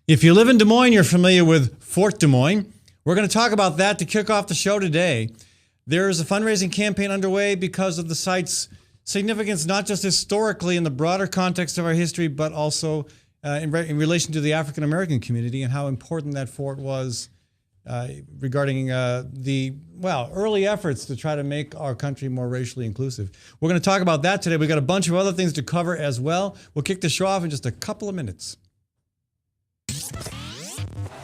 If you live in Des Moines, you're familiar with Fort Des Moines. We're going to talk about that to kick off the show today. There is a fundraising campaign underway because of the site's significance, not just historically in the broader context of our history, but also in relation to the African American community and how important that fort was regarding the early efforts to try to make our country more racially inclusive. We're going to talk about that today. We've got a bunch of other things to cover as well. We'll kick the show off in just a couple of minutes.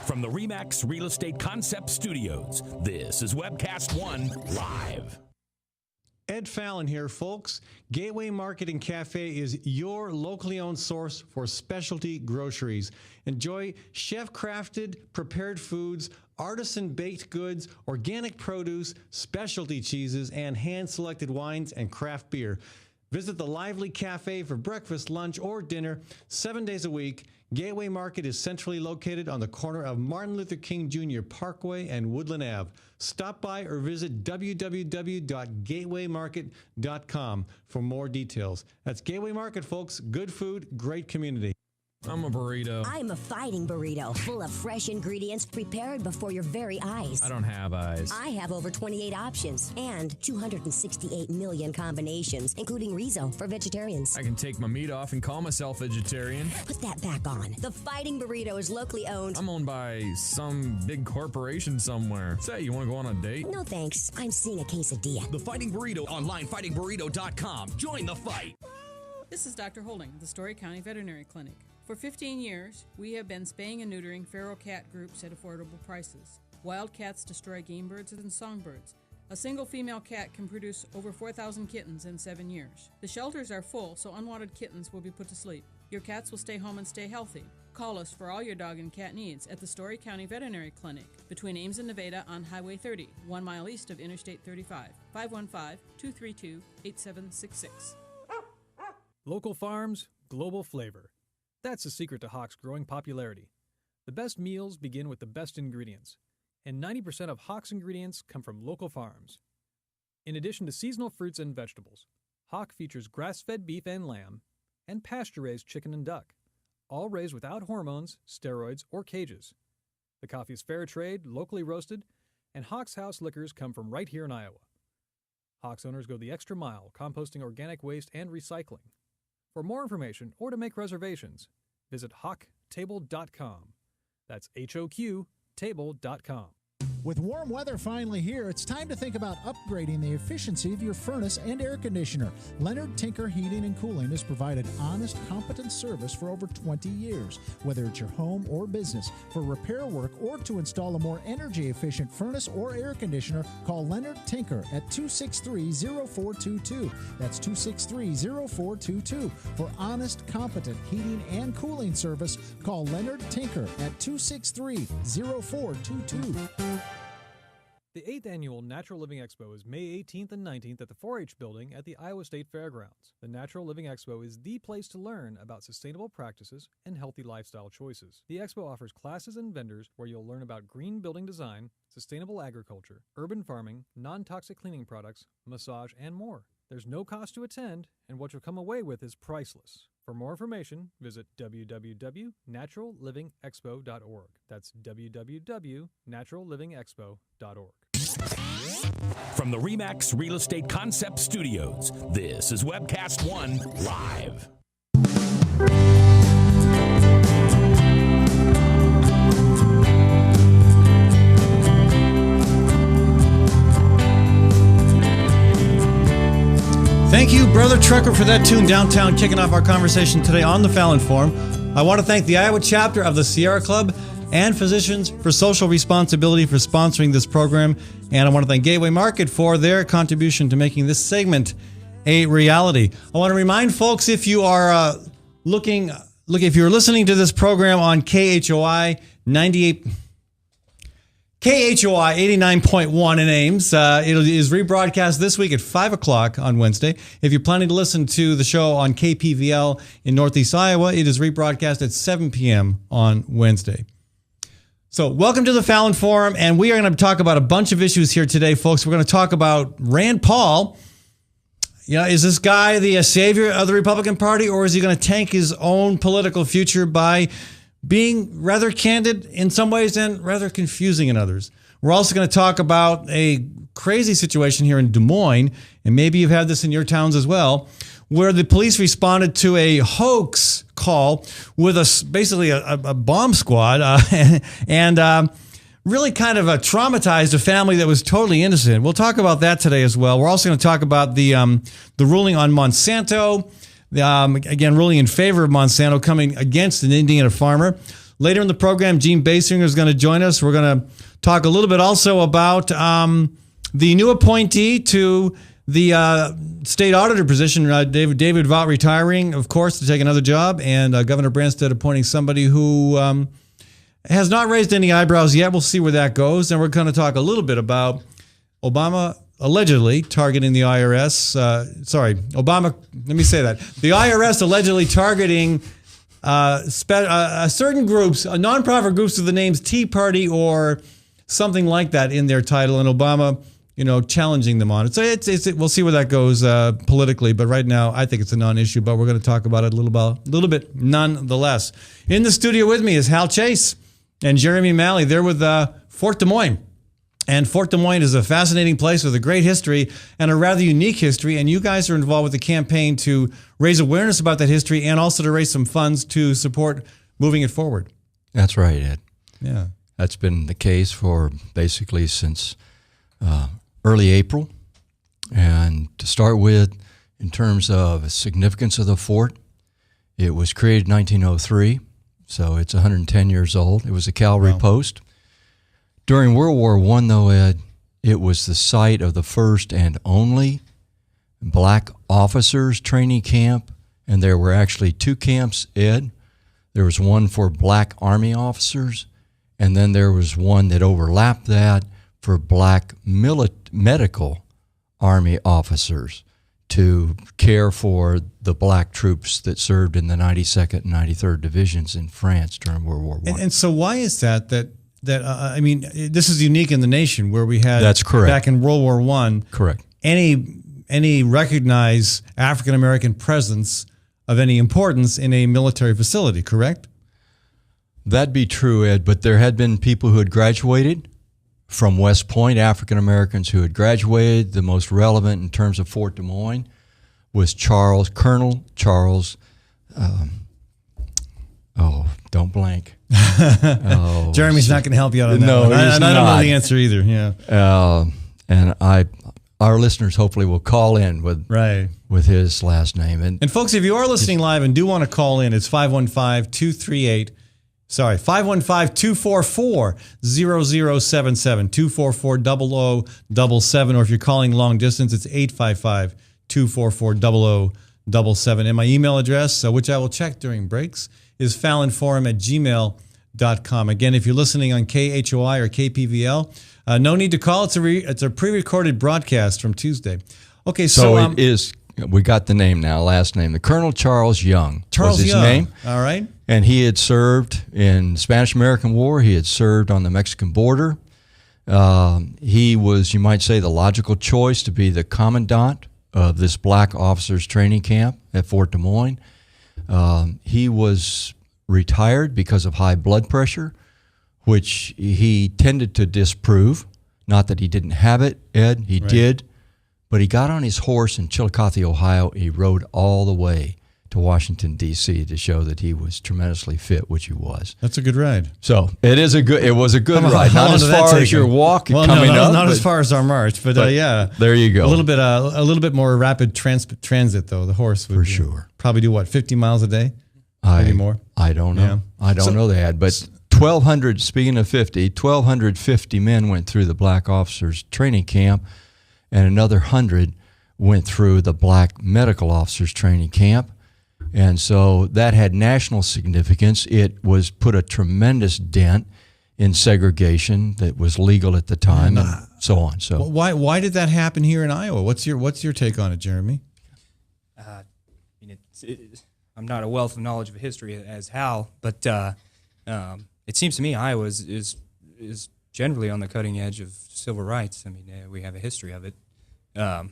From the RE/MAX Real Estate Concept Studios, this is Webcast One Live. Ed Fallon here, folks. Gateway Market and Cafe is your locally owned source for specialty groceries. Enjoy chef-crafted, prepared foods, artisan baked goods, organic produce, specialty cheeses, and hand-selected wines and craft beer. Visit the lively cafe for breakfast, lunch, or dinner 7 days a week. Gateway Market is centrally located on the corner of Martin Luther King Jr. Parkway and Woodland Ave. Stop by or visit www.gatewaymarket.com for more details. That's Gateway Market, folks. Good food, great community. I'm a burrito. I'm a fighting burrito, full of fresh ingredients prepared before your very eyes. I don't have eyes. I have over 28 options and 268 million combinations, including Rizo for vegetarians. I can take my meat off and call myself vegetarian. Put that back on. The Fighting Burrito is locally owned. I'm owned by some big corporation somewhere. Say, you want to go on a date? No thanks. I'm seeing a quesadilla. The Fighting Burrito online, fightingburrito.com. Join the fight. This is Dr. Holding, the Story County Veterinary Clinic. For 15 years, we have been spaying and neutering feral cat groups at affordable prices. Wild cats destroy game birds and songbirds. A single female cat can produce over 4,000 kittens in 7 years. The shelters are full, so unwanted kittens will be put to sleep. Your cats will stay home and stay healthy. Call us for all your dog and cat needs at the Story County Veterinary Clinic between Ames and Nevada on Highway 30, 1 mile east of Interstate 35, 515-232-8766. Local farms, global flavor. That's the secret to Hawk's growing popularity. The best meals begin with the best ingredients, and 90% of Hawk's ingredients come from local farms. In addition to seasonal fruits and vegetables, Hawk features grass-fed beef and lamb, and pasture-raised chicken and duck, all raised without hormones, steroids, or cages. The coffee is fair trade, locally roasted, and Hawk's House liquors come from right here in Iowa. Hawk's owners go the extra mile, composting organic waste and recycling. For more information or to make reservations, visit hawktable.com. That's HOQ table.com. With warm weather finally here, it's time to think about upgrading the efficiency of your furnace and air conditioner. Leonard Tinker Heating and Cooling has provided honest, competent service for over 20 years. Whether it's your home or business, for repair work or to install a more energy-efficient furnace or air conditioner, call Leonard Tinker at 263-0422. That's 263-0422. For honest, competent heating and cooling service, call Leonard Tinker at 263-0422. The 8th Annual Natural Living Expo is May 18th and 19th at the 4-H building at the Iowa State Fairgrounds. The Natural Living Expo is the place to learn about sustainable practices and healthy lifestyle choices. The expo offers classes and vendors where you'll learn about green building design, sustainable agriculture, urban farming, non-toxic cleaning products, massage, and more. There's no cost to attend, and what you'll come away with is priceless. For more information, visit www.naturallivingexpo.org. That's www.naturallivingexpo.org. From the RE/MAX Real Estate Concept Studios, this is Webcast One Live. Thank you, Brother Trucker, for that tune downtown, kicking off our conversation today on the Fallon Forum. I want to thank the Iowa chapter of the Sierra Club and Physicians for Social Responsibility for sponsoring this program. And I want to thank Gateway Market for their contribution to making this segment a reality. I want to remind folks, if you are if you're listening to this program on KHOI 89.1 in Ames. It is rebroadcast this week at 5 o'clock on Wednesday. If you're planning to listen to the show on KPVL in Northeast Iowa, it is rebroadcast at 7 p.m. on Wednesday. So welcome to the Fallon Forum, and we are going to talk about a bunch of issues here today, folks. We're going to talk about Rand Paul. You know, is this guy the savior of the Republican Party, or is he going to tank his own political future by being rather candid in some ways and rather confusing in others. We're also going to talk about a crazy situation here in Des Moines, and maybe you've had this in your towns as well, where the police responded to a hoax call with basically a bomb squad and really kind of traumatized a family that was totally innocent. We'll talk about that today as well. We're also going to talk about the ruling on Monsanto, again, ruling in favor of Monsanto, coming against an Indiana farmer. Later in the program, Gene Basinger is going to join us. We're going to talk a little bit also about the new appointee to the state auditor position, David Vaught retiring, of course, to take another job, and Governor Branstad appointing somebody who has not raised any eyebrows yet. We'll see where that goes. And we're going to talk a little bit about Obama allegedly targeting the IRS. Let me say that. The IRS allegedly targeting certain groups, nonprofit groups with the names Tea Party or something like that in their title, and Obama, challenging them on it. So we'll see where that goes politically. But right now, I think it's a non-issue. But we're going to talk about it a little bit nonetheless. In the studio with me is Hal Chase and Jeremy Malley. They're with Fort Des Moines. And Fort Des Moines is a fascinating place with a great history and a rather unique history. And you guys are involved with the campaign to raise awareness about that history and also to raise some funds to support moving it forward. That's right, Ed. Yeah. That's been the case for basically since early April. And to start with, in terms of significance of the fort, it was created in 1903, so it's 110 years old. It was a cavalry post. During World War I, though, Ed, it was the site of the first and only black officers training camp, and there were actually two camps, Ed. There was one for black Army officers, and then there was one that overlapped that for black medical Army officers to care for the black troops that served in the 92nd and 93rd Divisions in France during World War I. And so why is that I mean, this is unique in the nation where we had, that's correct, back in World War I, correct, any recognized African-American presence of any importance in a military facility, correct? That'd be true, Ed, but there had been people who had graduated from West Point, African-Americans who had graduated. The most relevant in terms of Fort Des Moines was Colonel Charles, don't blank. Jeremy's not going to help you out on that one. I don't know the answer either. Yeah. And our listeners hopefully will call in with his last name. And folks, if you are listening live and do want to call in, it's 515-244-0077, 244-0077, or if you're calling long distance, it's 855-244-0077. And my email address, which I will check during breaks, is fallonforum@gmail.com. Again, if you're listening on KHOI or KPVL, no need to call. It's a pre-recorded broadcast from Tuesday. Okay, so it is. We got the name now, last name. The Colonel Charles Young was his name. All right. And he had served in the Spanish-American War. He had served on the Mexican border. He was, you might say, the logical choice to be the commandant of this black officers training camp at Fort Des Moines. He was retired because of high blood pressure, which he tended to disprove. Not that he didn't have it, Ed, he did. But he got on his horse in Chillicothe, Ohio. He rode all the way to Washington, D.C. to show that he was tremendously fit, which he was. That's a good ride. So it was a good ride. Not as far as your walk coming up. Not as far as our march, but yeah. There you go. A little bit more rapid transit, though. The horse would probably do what, 50 miles a day? Maybe more? I don't know. Yeah. I don't know that. But 1,200, speaking of 50, 1,250 men went through the black officers training camp, and another 100 went through the black medical officers training camp. And so that had national significance. It was put a tremendous dent in segregation that was legal at the time, and so on. So why did that happen here in Iowa? What's your take on it, Jeremy? I'm not a wealth of knowledge of history as Hal, but it seems to me Iowa is generally on the cutting edge of civil rights. I mean, we have a history of it, and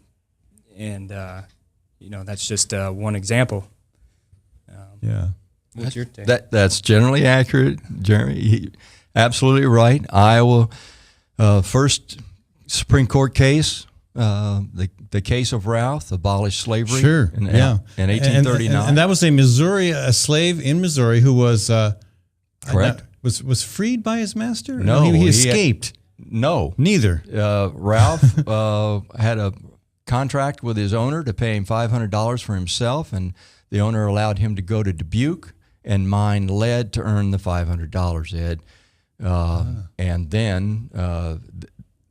that's just one example. Yeah. What's your take? That's generally accurate, Jeremy. Absolutely right. Iowa, first Supreme Court case, the case of Routh, abolished slavery. Sure, in 1839. And that was a slave in Missouri who was correct. Was freed by his master? No, he escaped. No, neither. Ralph had a contract with his owner to pay him $500 for himself, and the owner allowed him to go to Dubuque and mine lead to earn the $500, Ed. And then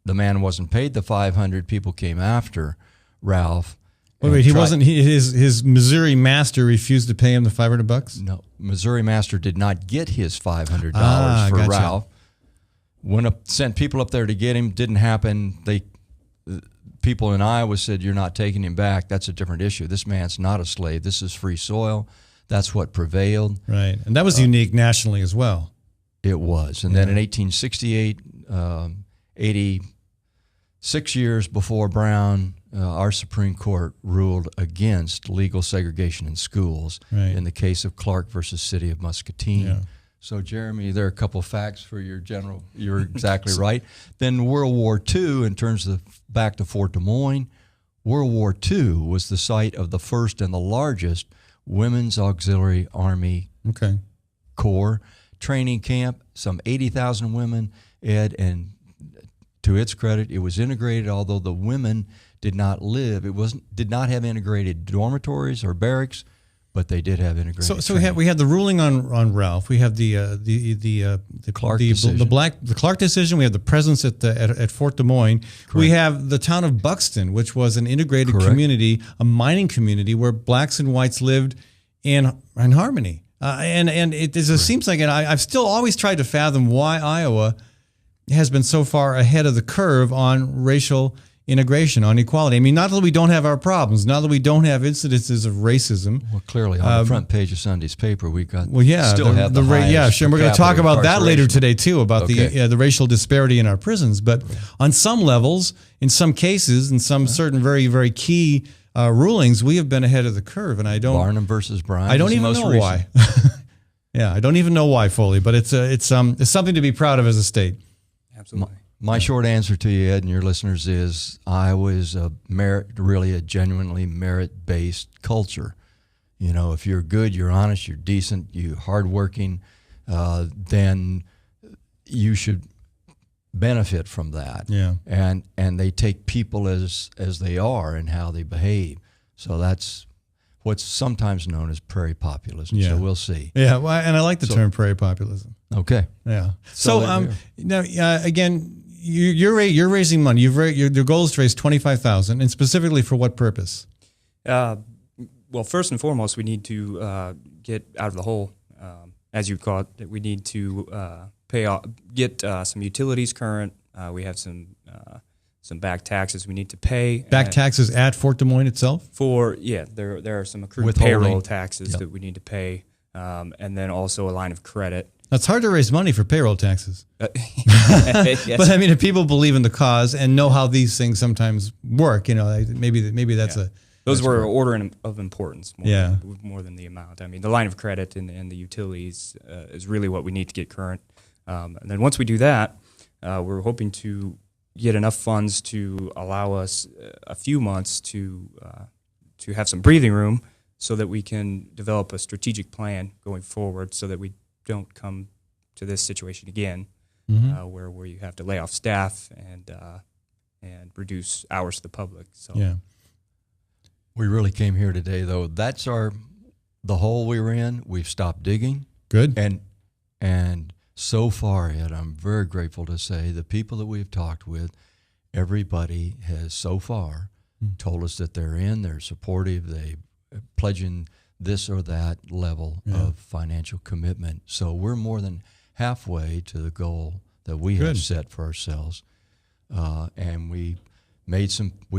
the man wasn't paid the $500. People came after Ralph. Wait, he wasn't. His Missouri master refused to pay him the $500. No, Missouri master did not get his $500 for gotcha. Ralph. Sent people up there to get him. Didn't happen. People in Iowa said, "You're not taking him back." That's a different issue. This man's not a slave. This is free soil. That's what prevailed. Right, and that was unique nationally as well. It was, and then in 1868, 86 years before Brown, our Supreme Court ruled against legal segregation in schools in the case of Clark versus City of Muscatine. Yeah. So, Jeremy, there are a couple facts for your general. You're exactly right. Then World War II, in terms of back to Fort Des Moines, World War II was the site of the first and the largest Women's Auxiliary Army Corps training camp, some 80,000 women, Ed, and to its credit, it was integrated, although the women did not live. Did not have integrated dormitories or barracks, but they did have integrated. So we had the ruling on Ralph. We have the Clark decision. The Clark decision. We have the presence at Fort Des Moines. Correct. We have the town of Buxton, which was an integrated community, a mining community where blacks and whites lived in harmony. And it seems like, and I've still always tried to fathom why Iowa has been so far ahead of the curve on racial integration, on equality. I mean, not that we don't have our problems, not that we don't have incidences of racism. Well, clearly, on the front page of Sunday's paper, we've got sure. We're going to talk about that later today too, about the racial disparity in our prisons. But on some levels, in some cases, in some certain very, very key rulings, we have been ahead of the curve, and I don't. Barnum versus Bryan. I don't even know why. Yeah, I don't even know why fully, but it's something to be proud of as a state. Absolutely. My short answer to you, Ed, and your listeners is Iowa is really a genuinely merit-based culture. You know, if you're good, you're honest, you're decent, you're hardworking, then you should benefit from that. Yeah. And they take people as they are and how they behave. So that's what's sometimes known as prairie populism. Yeah. So we'll see. Yeah, well, and I like the term prairie populism. Okay. Yeah. So now again, you're raising money. Your goal is to raise $25,000, and specifically for what purpose? Well, first and foremost, we need to get out of the hole, as you call it. We need to pay off, get some utilities current. We have some back taxes we need to pay. Back taxes at Fort Des Moines itself? There are some accrued payroll taxes that we need to pay, and then also a line of credit. It's hard to raise money for payroll taxes. Yes. But I mean, if people believe in the cause and know how these things sometimes work, you know, maybe that's those were order of importance more than the amount. I mean, the line of credit and the utilities is really what we need to get current. And then once we do that, we're hoping to get enough funds to allow us a few months to have some breathing room so that we can develop a strategic plan going forward so that we don't come to this situation again, where you have to lay off staff and reduce hours to the public. So we really came here today, though. That's the hole we were in. We've stopped digging. Good. And so far, Ed, I'm very grateful to say the people that we've talked with, everybody has so far told us that they're supportive, they pledging this or that level of financial commitment. So we're more than halfway to the goal that we have set for ourselves. And we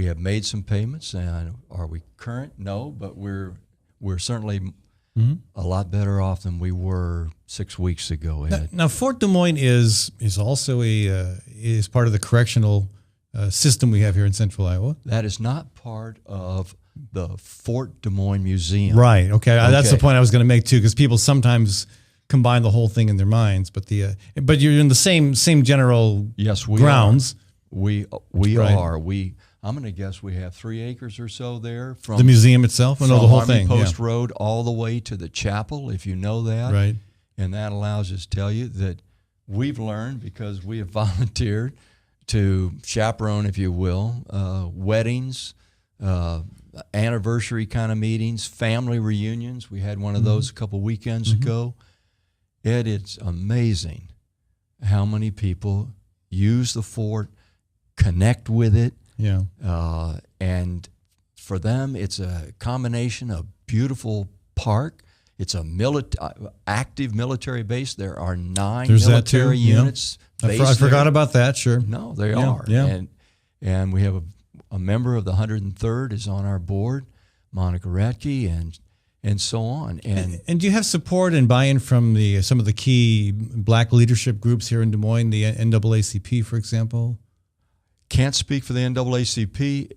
have made some payments. And are we current? No, but we're certainly a lot better off than we were 6 weeks ago, Ed. Now Fort Des Moines is also is part of the correctional system we have here in Central Iowa. That is not part of the Fort Des Moines Museum. Right. Okay. That's the point I was going to make too, because people sometimes combine the whole thing in their minds. But but you're in the same general grounds. We are. I'm going to guess we have 3 acres or so there from the museum itself. From the whole Army thing. Post Road all the way to the chapel, if you know that. Right. And that allows us to tell you that we've learned, because we have volunteered to chaperone, if you will, weddings, anniversary kind of meetings, family reunions. We had one of those a couple weekends ago. Ed, it's amazing how many people use the fort, connect with it. Yeah. And for them, it's a combination of beautiful park. It's a active military base. There are 9 military units. I forgot about that. Sure. No, they are. Yeah. And we have a member of the 103rd is on our board, Monica Ratke, and so on. And do you have support and buy-in from some of the key black leadership groups here in Des Moines, the NAACP, for example? Can't speak for the NAACP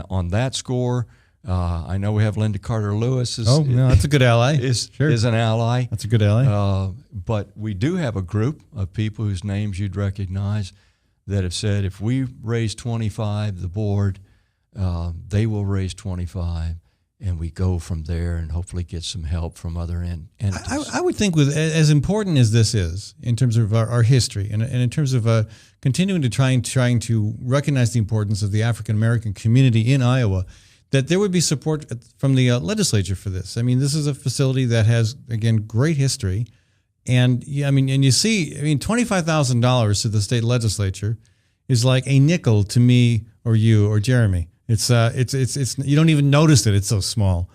on that score. I know we have Linda Carter Lewis. That's a good ally. Is an ally. That's a good ally. But we do have a group of people whose names you'd recognize that have said, if we raise 25, the board, they will raise 25, and we go from there and hopefully get some help from other entities. I would think, with as important as this is in terms of our history and in terms of continuing to trying to recognize the importance of the African American community in Iowa, that there would be support from the legislature for this. I mean, this is a facility that has, again, great history. And you see, $25,000 to the state legislature is like a nickel to me or you or Jeremy. It's you don't even notice it. It's so small.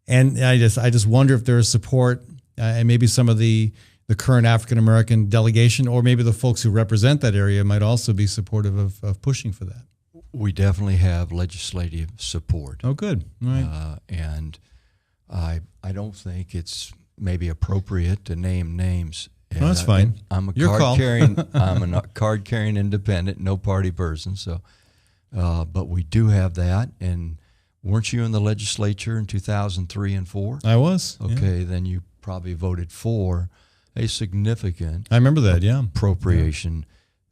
And I just wonder if there is support, and maybe some of the current African American delegation, or maybe the folks who represent that area, might also be supportive of pushing for that. We definitely have legislative support. Oh, good. All right. And I don't think it's maybe appropriate to name names. No, that's fine. I'm a card carrying independent, no party person. So, but we do have that. And weren't you in the legislature in 2003 and 4? I was. Okay, Then you probably voted for a significant. I remember that. Appropriation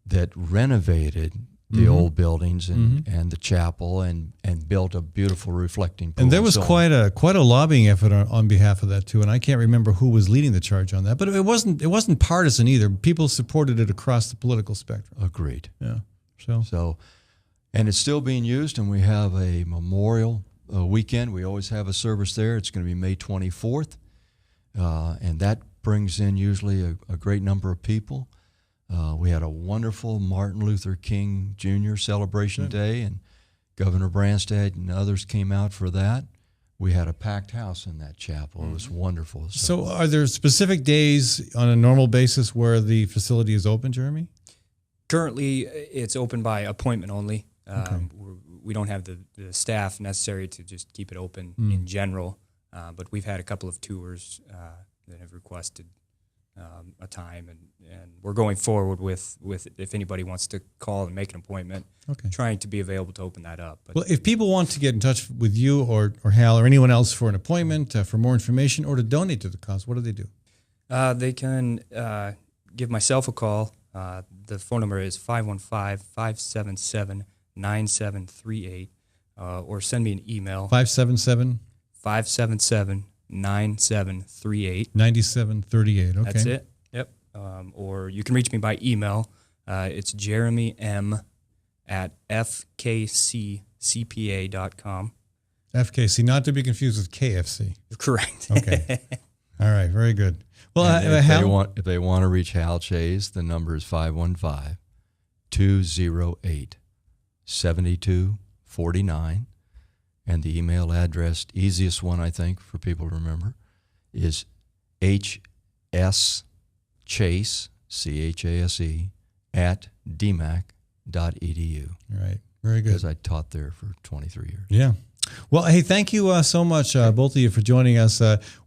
that renovated the old buildings and the chapel and built a beautiful reflecting pool. And there was quite a lobbying effort on behalf of that too. And I can't remember who was leading the charge on that, but it wasn't partisan either. People supported it across the political spectrum. Agreed. Yeah. So, and it's still being used, and we have a memorial weekend. We always have a service there. It's going to be May 24th, and that brings in usually a great number of people. We had a wonderful Martin Luther King Jr. celebration day, and Governor Branstad and others came out for that. We had a packed house in that chapel. It was wonderful. So are there specific days on a normal basis where the facility is open, Jeremy? Currently, it's open by appointment only. Okay. We don't have the staff necessary to just keep it open in general, but we've had a couple of tours that have requested a time, and we're going forward with if anybody wants to call and make an appointment, trying to be available to open that up. But well, if people want to get in touch with you or Hal or anyone else for an appointment, for more information, or to donate to the cause, what do they do? They can give myself a call. The phone number is 515-577-9738, or send me an email. 577-9738. 9738. Okay. That's it. Yep. Or you can reach me by email. It's jeremy.m@fkccpa.com. FKC, not to be confused with KFC. Correct. Okay. All right. Very good. Well, if they want to reach Hal Chase, the number is 515-208-7249. And the email address, easiest one I think for people to remember, is hschase, C-H-A-S-E, @dmac.edu. Right. Very good. Because I taught there for 23 years. Yeah. Well, hey, thank you so much, both of you, for joining us.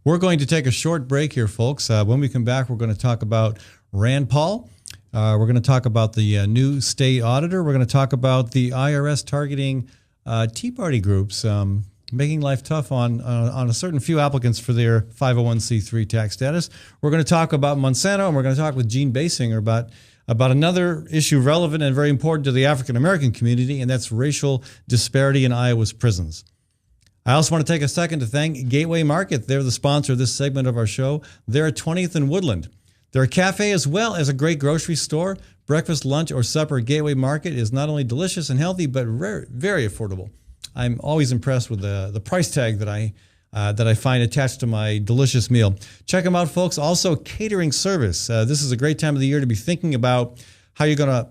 We're going to take a short break here, folks. When we come back, we're going to talk about Rand Paul. We're going to talk about the new state auditor. We're going to talk about the IRS targeting Tea Party groups. making life tough on a certain few applicants for their 501c3 tax status. We're going to talk about Monsanto, and we're going to talk with Gene Basinger about another issue relevant and very important to the African-American community, and that's racial disparity in Iowa's prisons. I also want to take a second to thank Gateway Market. They're the sponsor of this segment of our show. They're at 20th and Woodland. They're a cafe as well as a great grocery store. Breakfast, lunch, or supper at Gateway Market is not only delicious and healthy, but very affordable. I'm always impressed with the price tag that I find attached to my delicious meal. Check them out, folks. Also, catering service. This is a great time of the year to be thinking about how you're gonna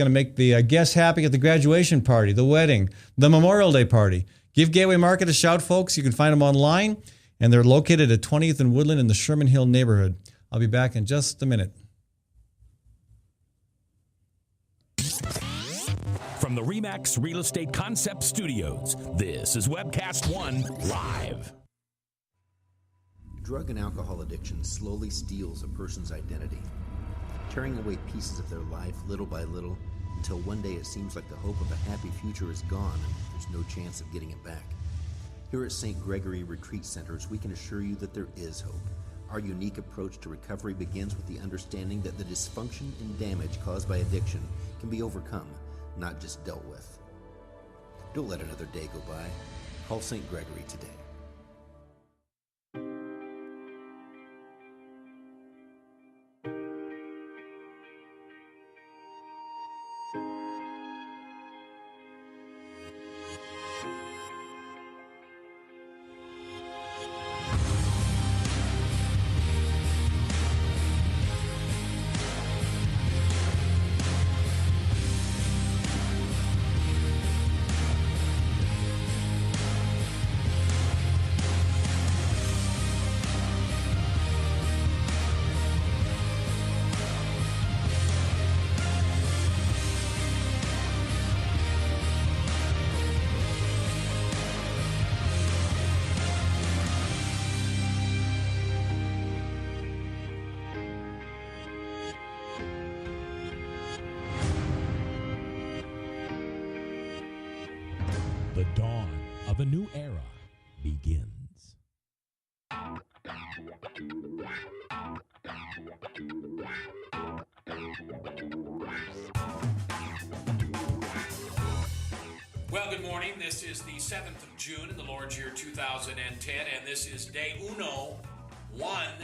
make the guests happy at the graduation party, the wedding, the Memorial Day party. Give Gateway Market a shout, folks. You can find them online, and they're located at 20th and Woodland in the Sherman Hill neighborhood. I'll be back in just a minute. From the RE/MAX Real Estate Concept Studios, this is Webcast One Live. Drug and alcohol addiction slowly steals a person's identity, tearing away pieces of their life little by little until one day it seems like the hope of a happy future is gone and there's no chance of getting it back. Here at St. Gregory Retreat Centers, we can assure you that there is hope. Our unique approach to recovery begins with the understanding that the dysfunction and damage caused by addiction can be overcome, not just dealt with. Don't let another day go by. Call St. Gregory today. The dawn of a new era begins. Well, good morning. This is the 7th of June in the Lord's year 2010, and this is day one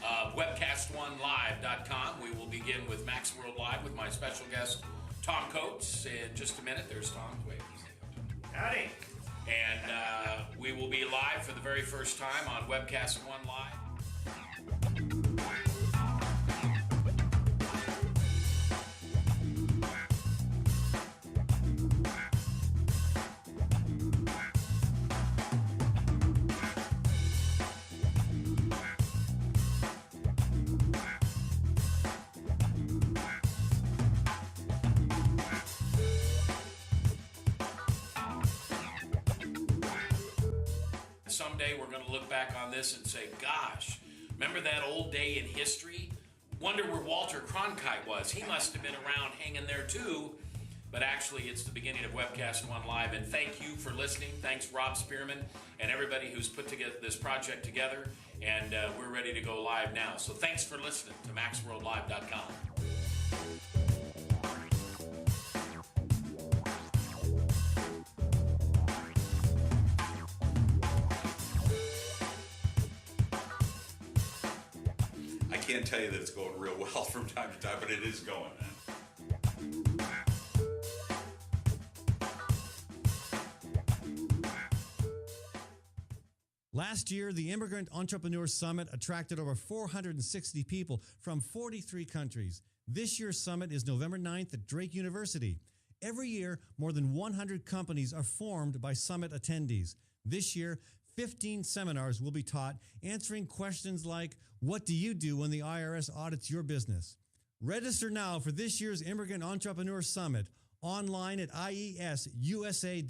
of webcast1live.com. We will begin with Max World Live with my special guest, Tom Coates. In just a minute, there's Tom. Wait. Howdy. And we will be live for the very first time on Webcast One Live. Someday we're going to look back on this and say, gosh, remember that old day in history? Wonder where Walter Cronkite was. He must have been around hanging there too. But actually, it's the beginning of Webcast One Live. And thank you for listening. Thanks, Rob Spearman, and everybody who's put together this project together. And we're ready to go live now. So thanks for listening to MaxWorldLive.com. I can't tell you that it's going real well from time to time, but it is going. Last year, the Immigrant Entrepreneur Summit attracted over 460 people from 43 countries. This year's summit is November 9th at Drake University. Every year, more than 100 companies are formed by summit attendees. This year, 15 seminars will be taught answering questions like, what do you do when the IRS audits your business? Register now for this year's Immigrant Entrepreneur Summit online at iesusa.org.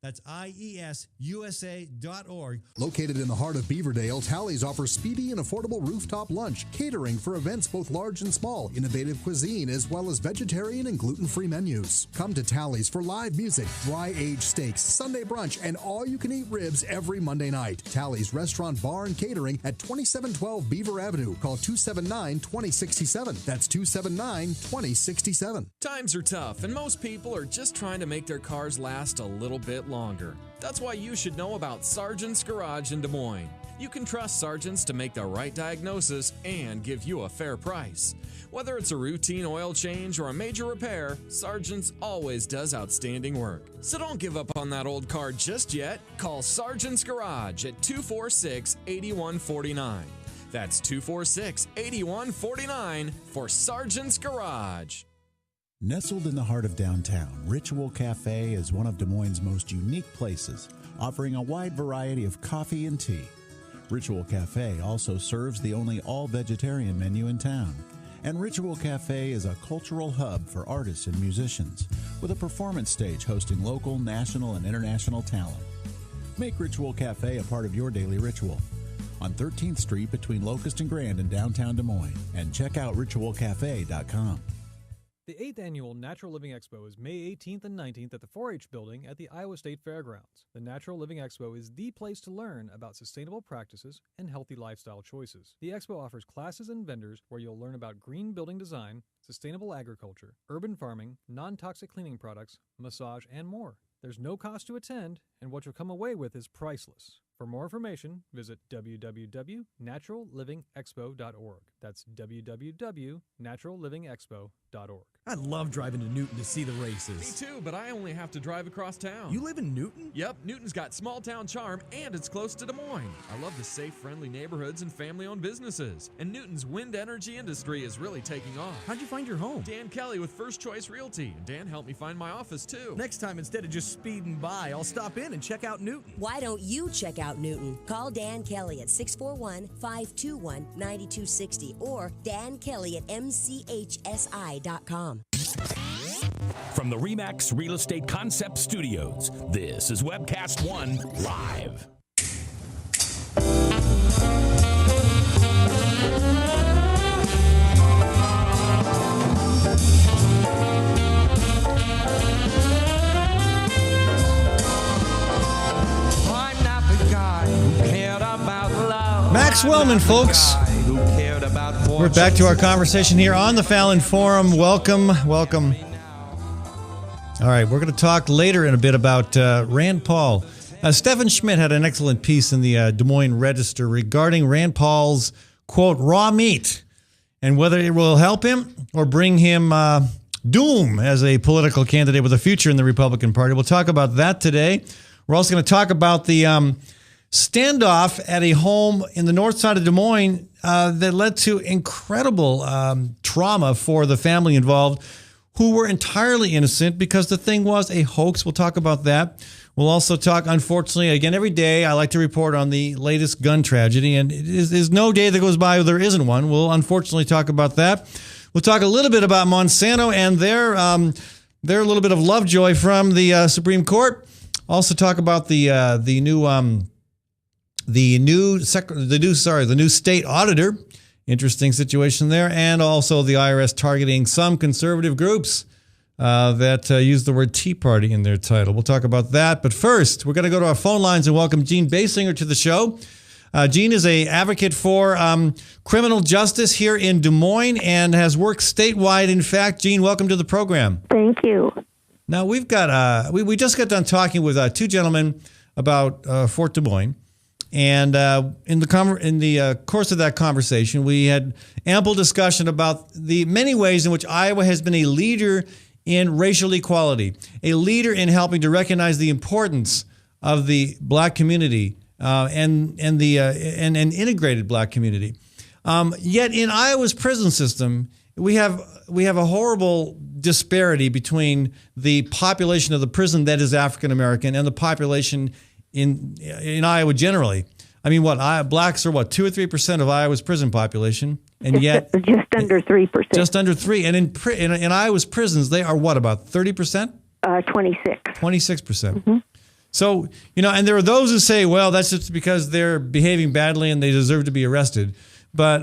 That's IESUSA.org. Located in the heart of Beaverdale, Tally's offers speedy and affordable rooftop lunch, catering for events both large and small, innovative cuisine, as well as vegetarian and gluten-free menus. Come to Tally's for live music, dry-aged steaks, Sunday brunch, and all-you-can-eat ribs every Monday night. Tally's Restaurant, Bar, and Catering at 2712 Beaver Avenue. Call 279-2067. That's 279-2067. Times are tough, and most people are just trying to make their cars last a little bit longer. That's why you should know about Sargent's Garage in Des Moines. You can trust Sargent's to make the right diagnosis and give you a fair price. Whether it's a routine oil change or a major repair, Sargent's always does outstanding work. So don't give up on that old car just yet. Call Sargent's Garage at 246-8149. That's 246-8149 for Sargent's Garage. Nestled in the heart of downtown, Ritual Cafe is one of Des Moines' most unique places, offering a wide variety of coffee and tea. Ritual Cafe also serves the only all-vegetarian menu in town. And Ritual Cafe is a cultural hub for artists and musicians, with a performance stage hosting local, national, and international talent. Make Ritual Cafe a part of your daily ritual. On 13th Street between Locust and Grand in downtown Des Moines, and check out ritualcafe.com. The 8th Annual Natural Living Expo is May 18th and 19th at the 4-H building at the Iowa State Fairgrounds. The Natural Living Expo is the place to learn about sustainable practices and healthy lifestyle choices. The expo offers classes and vendors where you'll learn about green building design, sustainable agriculture, urban farming, non-toxic cleaning products, massage, and more. There's no cost to attend, and what you'll come away with is priceless. For more information, visit www.naturallivingexpo.org. That's www.naturallivingexpo.org. I love driving to Newton to see the races. Me too, but I only have to drive across town. You live in Newton? Yep, Newton's got small town charm and it's close to Des Moines. I love the safe, friendly neighborhoods and family-owned businesses. And Newton's wind energy industry is really taking off. How'd you find your home? Dan Kelly with First Choice Realty. And Dan helped me find my office too. Next time, instead of just speeding by, I'll stop in and check out Newton. Why don't you check out Newton? Call Dan Kelly at 641-521-9260 or Dan Kelly at mchsi.com. From the RE/MAX Real Estate Concept Studios, this is Webcast One Live. I'm not the guy who cared about love. Max Wellman, folks. We're back to our conversation here on the Fallon Forum. Welcome. All right, we're going to talk later in a bit about Rand Paul. Stephen Schmidt had an excellent piece in the Des Moines Register regarding Rand Paul's, quote, raw meat, and whether it will help him or bring him doom as a political candidate with a future in the Republican Party. We'll talk about that today. We're also going to talk about the standoff at a home in the north side of Des Moines that led to incredible trauma for the family involved, who were entirely innocent because the thing was a hoax. We'll talk about that. We'll also talk, unfortunately, again, every day I like to report on the latest gun tragedy, and there's no day that goes by where there isn't one. We'll unfortunately talk about that. We'll talk a little bit about Monsanto and their little bit of lovejoy from the Supreme Court. Also talk about the new state auditor. Interesting situation there. And also the IRS targeting some conservative groups that use the word Tea Party in their title. We'll talk about that. But first, we're going to go to our phone lines and welcome Jean Basinger to the show. Jean is an advocate for criminal justice here in Des Moines and has worked statewide. In fact, Jean, welcome to the program. Thank you. Now, we've got we just got done talking with two gentlemen about Fort Des Moines. And in the course of that conversation, we had ample discussion about the many ways in which Iowa has been a leader in racial equality, a leader in helping to recognize the importance of the black community and an integrated black community. Yet in Iowa's prison system, we have a horrible disparity between the population of the prison that is African American and the population in Iowa generally. I mean, blacks are 2 or 3% of Iowa's prison population, and yet just under 3%. Just under 3%, and in Iowa's prisons they are about 30%? 26%. 26%. Mm-hmm. So, and there are those who say, well, that's just because they're behaving badly and they deserve to be arrested. But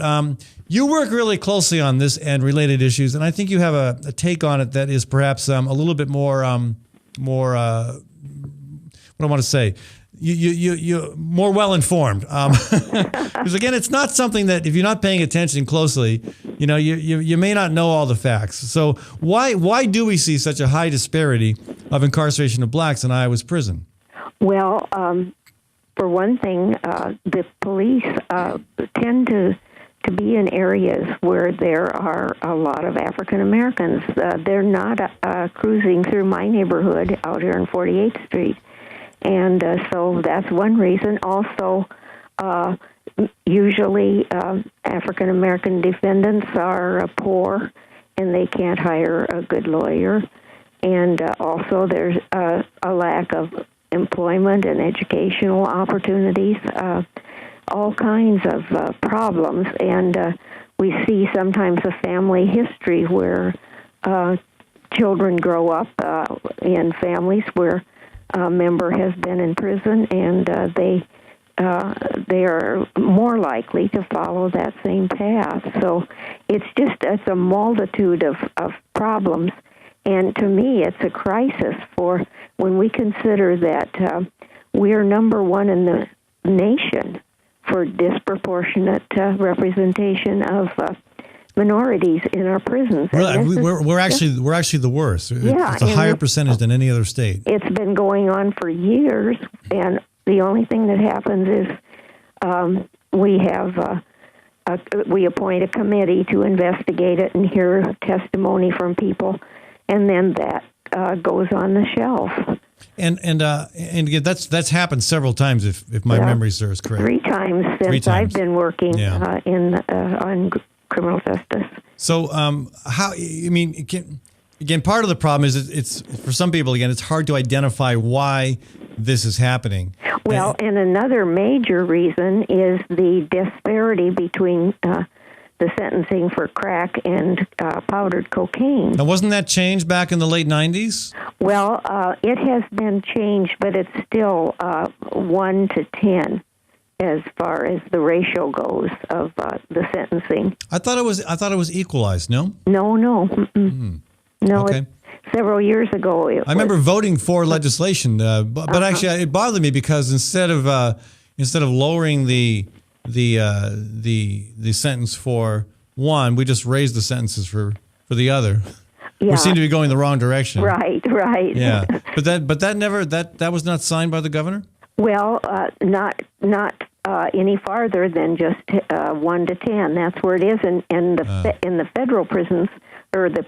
you work really closely on this and related issues, and I think you have a take on it that is perhaps a little bit more, what do I want to say? You more well informed. Because again, it's not something that if you're not paying attention closely, you may not know all the facts. So why do we see such a high disparity of incarceration of blacks in Iowa's prison? Well, for one thing, the police tend to be in areas where there are a lot of African Americans. They're not cruising through my neighborhood out here on 48th Street. And so that's one reason. Also, usually African American defendants are poor and they can't hire a good lawyer. And also there's a lack of employment and educational opportunities, all kinds of problems. And we see sometimes a family history where children grow up in families where a member has been in prison, and they are more likely to follow that same path. So it's a multitude of problems, and to me, it's a crisis for when we consider that we're number one in the nation for disproportionate representation of minorities in our prisons. We're actually the worst. Yeah, it's a higher percentage than any other state. It's been going on for years, and the only thing that happens is we appoint a committee to investigate it and hear testimony from people, and then that goes on the shelf. And again, that's happened several times, if my memory serves correct. 3 times since I've been working on criminal justice. So, again, part of the problem is it's for some people, again, it's hard to identify why this is happening. Well, and another major reason is the disparity between the sentencing for crack and powdered cocaine. Now, wasn't that changed back in the late 90s? Well, it has been changed, but it's still 1 to 10. As far as the ratio goes of the sentencing. I thought it was equalized. No. No. No. Okay. Several years ago, I remember voting for legislation, but actually it bothered me because instead of lowering the sentence for one, we just raised the sentences for the other. Yeah. We seem to be going the wrong direction. Right. Yeah, but that was not signed by the governor. Well, not any farther than just 1 to 10. That's where it is. In the federal prisons or the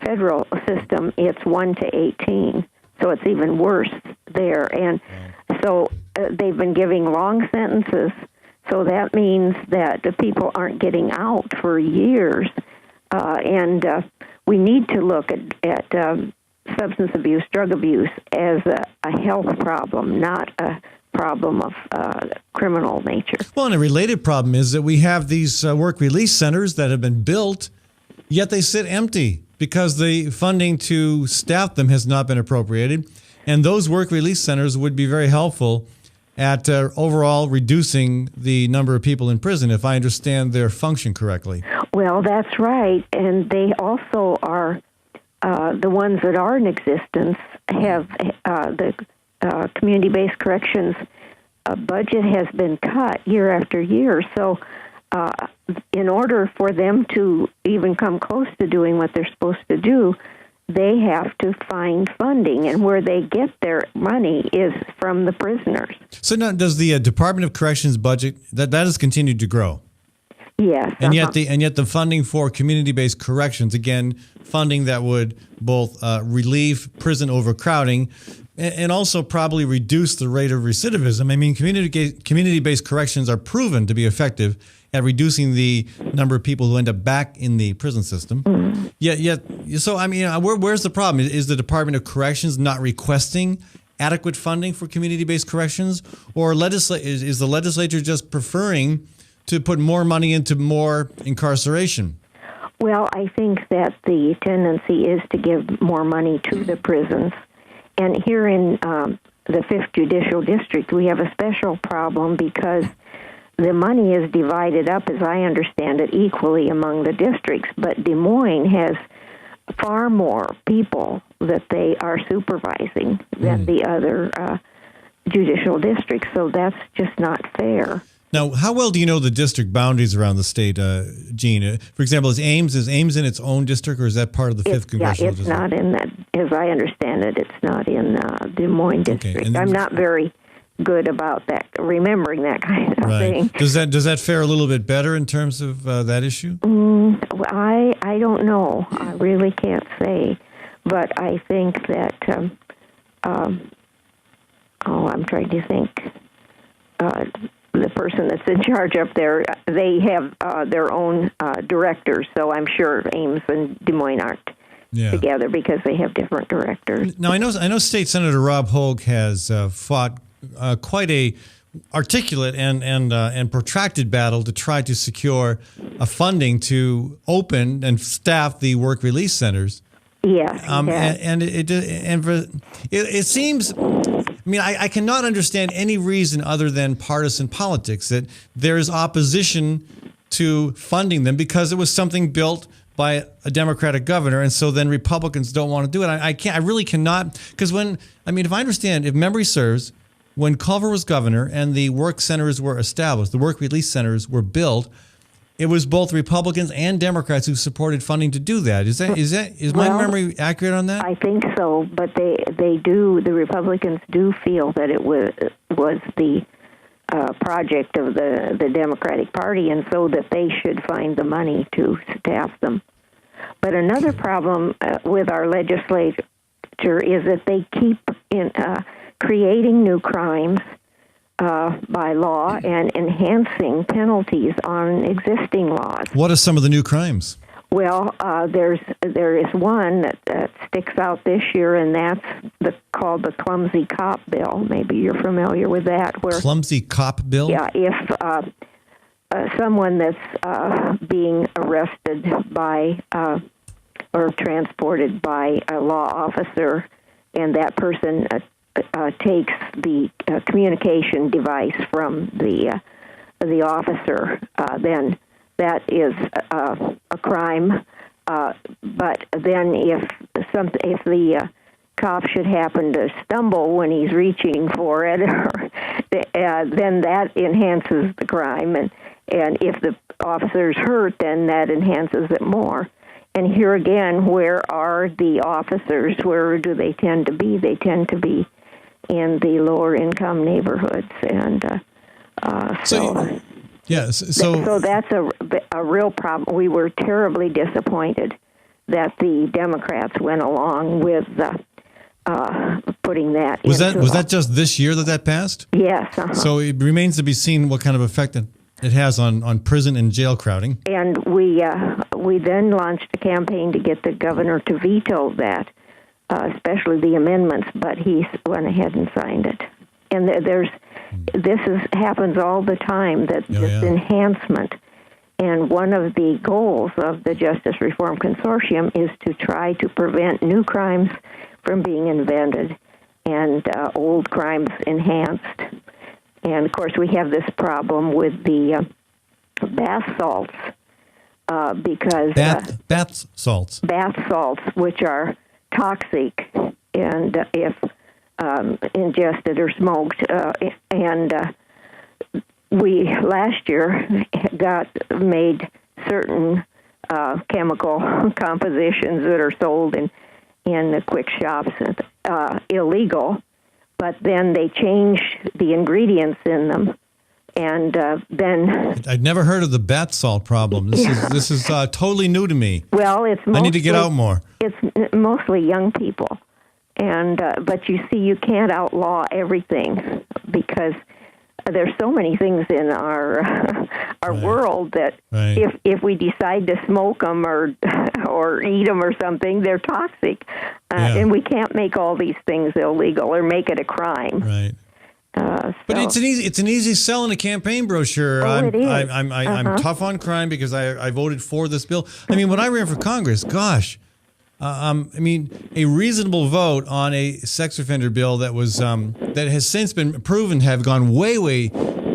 federal system, it's 1 to 18. So it's even worse there. And so they've been giving long sentences. So that means that the people aren't getting out for years. And we need to look at substance abuse, drug abuse as a health problem, not a problem of criminal nature. Well, and a related problem is that we have these work release centers that have been built, yet they sit empty because the funding to staff them has not been appropriated. And those work release centers would be very helpful at overall reducing the number of people in prison, if I understand their function correctly. Well, that's right. And they also are the ones that are in existence have the community-based corrections budget has been cut year after year. So in order for them to even come close to doing what they're supposed to do, they have to find funding, and where they get their money is from the prisoners. So now, does the Department of Corrections budget that has continued to grow? Yes, and yet the funding for community-based corrections, again, funding that would both relieve prison overcrowding and also probably reduce the rate of recidivism. I mean, community-based corrections are proven to be effective at reducing the number of people who end up back in the prison system. So I mean, where's the problem? Is the Department of Corrections not requesting adequate funding for community-based corrections, or is the legislature just preferring to put more money into more incarceration? Well, I think that the tendency is to give more money to the prisons. And here in the 5th Judicial District, we have a special problem because the money is divided up, as I understand it, equally among the districts, but Des Moines has far more people that they are supervising than the other judicial districts, so that's just not fair. Now, how well do you know the district boundaries around the state, Gene? For example, is Ames in its own district, or is that part of the 5th Congressional District? Yeah, it's not in that. As I understand it, it's not in Des Moines district. Okay, I'm not very good about that, remembering that kind of thing. Does that fare a little bit better in terms of that issue? I don't know. I really can't say, but I think that. I'm trying to think. The person that's in charge up there, they have their own directors, so I'm sure Ames and Des Moines aren't together because they have different directors. Now, I know State Senator Rob Hogue has fought quite a articulate and protracted battle to try to secure funding to open and staff the work release centers. Yes, it seems. I mean, I cannot understand any reason other than partisan politics that there is opposition to funding them because it was something built by a Democratic governor, and so then Republicans don't want to do it. I really cannot, because if I understand, if memory serves, when Culver was governor and the work centers were established, the work release centers were built, it was both Republicans and Democrats who supported funding to do that. Is my memory accurate on that? I think so, but the Republicans do feel that it was the project of the Democratic Party, and so that they should find the money to staff them. But another problem with our legislature is that they keep creating new crimes by law and enhancing penalties on existing laws. What are some of the new crimes? Well, there is one that sticks out this year, and that's called the Clumsy Cop Bill. Maybe you're familiar with that. Clumsy Cop Bill? Yeah, if someone that's being arrested by or transported by a law officer, and that person takes the communication device from the officer, then that is a crime. But then if the cop should happen to stumble when he's reaching for it, then that enhances the crime. And if the officer's hurt, then that enhances it more. And here again, where are the officers? Where do they tend to be? They tend to be in the lower income neighborhoods, and so that's a real problem. We were terribly disappointed that the Democrats went along with putting that. Was that just this year that passed? Yes. So it remains to be seen what kind of effect it has on prison and jail crowding. And we then launched a campaign to get the governor to veto that. Especially the amendments, but he went ahead and signed it. And happens all the time, enhancement. And one of the goals of the Justice Reform Consortium is to try to prevent new crimes from being invented and old crimes enhanced. And, of course, we have this problem with the bath salts because... Bath salts? Bath salts, which are toxic, and if ingested or smoked, we last year made certain chemical compositions that are sold in the quick shops illegal, but then they changed the ingredients in them. And then I'd never heard of the bath salt problem. This is totally new to me. Well, I need to get out more. It's mostly young people, and but you see, you can't outlaw everything because there's so many things in our world that if we decide to smoke them or eat them or something, they're toxic, and we can't make all these things illegal or make it a crime. Right. But it's an easy sell in a campaign brochure. Oh, it is. I'm tough on crime because I voted for this bill. I mean, when I ran for Congress, gosh, I mean, a reasonable vote on a sex offender bill that was that has since been proven to have gone way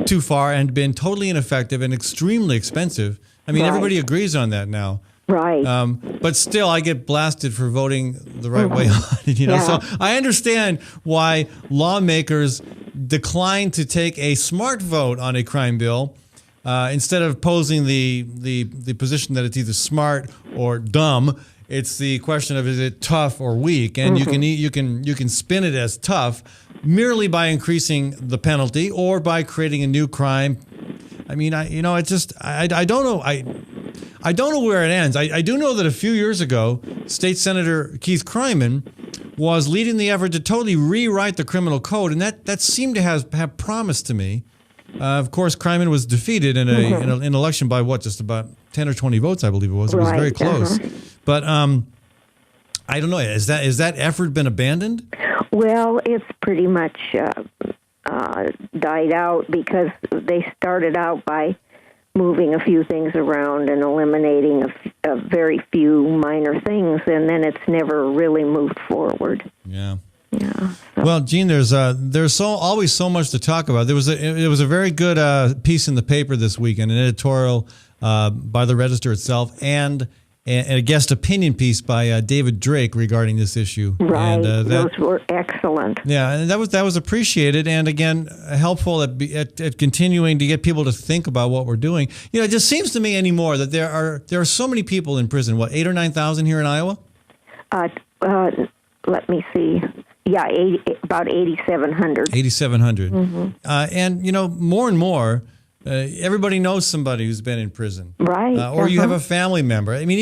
too far and been totally ineffective and extremely expensive. I mean, everybody agrees on that now. Right. But still, I get blasted for voting the right way on it. So I understand why lawmakers decline to take a smart vote on a crime bill instead of posing the position that it's either smart or dumb. It's the question of, is it tough or weak? And you can spin it as tough merely by increasing the penalty or by creating a new crime. I mean, I don't know. I don't know where it ends. I do know that a few years ago, State Senator Keith Kryman was leading the effort to totally rewrite the criminal code, and that seemed to have promise to me. Of course, Kryman was defeated in an election by just about 10 or 20 votes, I believe it was. It was very close. But I don't know. Has that effort been abandoned? Well, it's pretty much died out because they started out by moving a few things around and eliminating a very few minor things, and then it's never really moved forward. Yeah. Yeah. Well, Gene, there's always so much to talk about. There was a very good piece in the paper this week, an editorial by the Register itself, and a guest opinion piece by David Drake regarding this issue. Right, and, those were excellent. Yeah, and that was appreciated, and again helpful at continuing to get people to think about what we're doing. It just seems to me anymore that there are so many people in prison. What, 8,000 or 9,000 here in Iowa? Let me see. Yeah, about 8,700. 8,700. Mm-hmm. And more and more. Everybody knows somebody who's been in prison, right? Or you have a family member. I mean,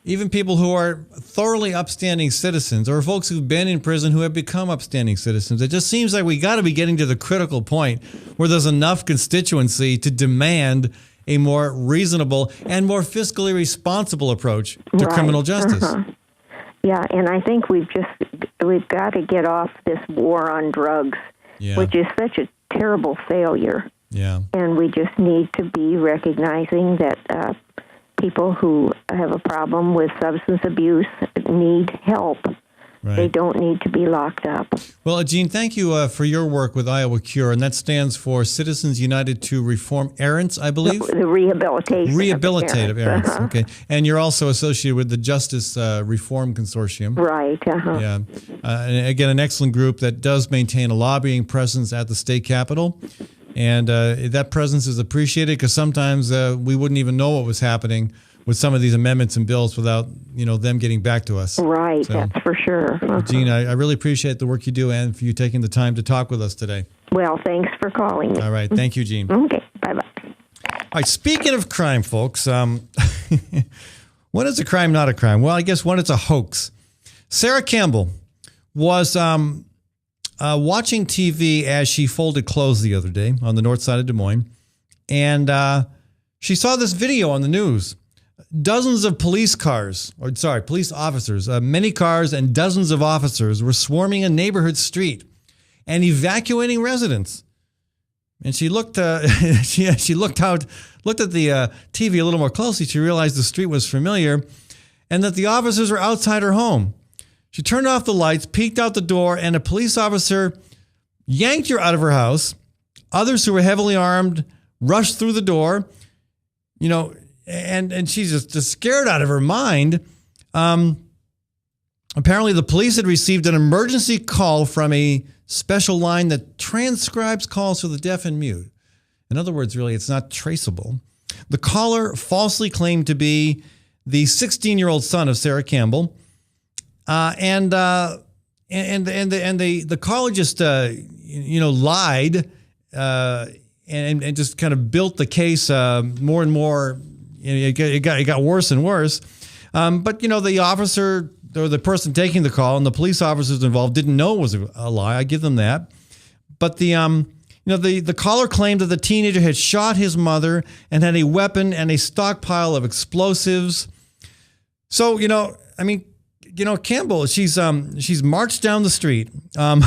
even people who are thoroughly upstanding citizens, or folks who've been in prison who have become upstanding citizens. It just seems like we got to be getting to the critical point where there's enough constituency to demand a more reasonable and more fiscally responsible approach to criminal justice. Yeah, and I think we've got to get off this war on drugs, which is such a terrible failure. Yeah. And we just need to be recognizing that people who have a problem with substance abuse need help. Right. They don't need to be locked up. Well, Jean, thank you for your work with Iowa Cure, and that stands for Citizens United to Reform Errants, I believe? The Rehabilitative Errants. Okay. And you're also associated with the Justice Reform Consortium. Right. Yeah. And again, an excellent group that does maintain a lobbying presence at the state capitol. And that presence is appreciated because sometimes we wouldn't even know what was happening with some of these amendments and bills without them getting back to us. Right, so, that's for sure. Jean, I really appreciate the work you do and for you taking the time to talk with us today. Well, thanks for calling me. All right, thank you, Jean. Okay, bye-bye. All right, speaking of crime, folks, when is a crime not a crime? Well, I guess when it's a hoax. Sarah Campbell was watching TV as she folded clothes the other day on the north side of Des Moines, and she saw this video on the news. Dozens of police officers, many cars and dozens of officers were swarming a neighborhood street and evacuating residents. And she looked at the TV a little more closely. She realized the street was familiar and that the officers were outside her home. She turned off the lights, peeked out the door, and a police officer yanked her out of her house. Others who were heavily armed rushed through the door, and she's just scared out of her mind. Apparently, the police had received an emergency call from a special line that transcribes calls for the deaf and mute. In other words, really, it's not traceable. The caller falsely claimed to be the 16-year-old son of Sarah Campbell. And the caller just lied and just kind of built the case more and more. It got worse and worse. But the officer or the person taking the call and the police officers involved didn't know it was a lie. I give them that. But the caller claimed that the teenager had shot his mother and had a weapon and a stockpile of explosives. So Campbell, she's marched down the street. The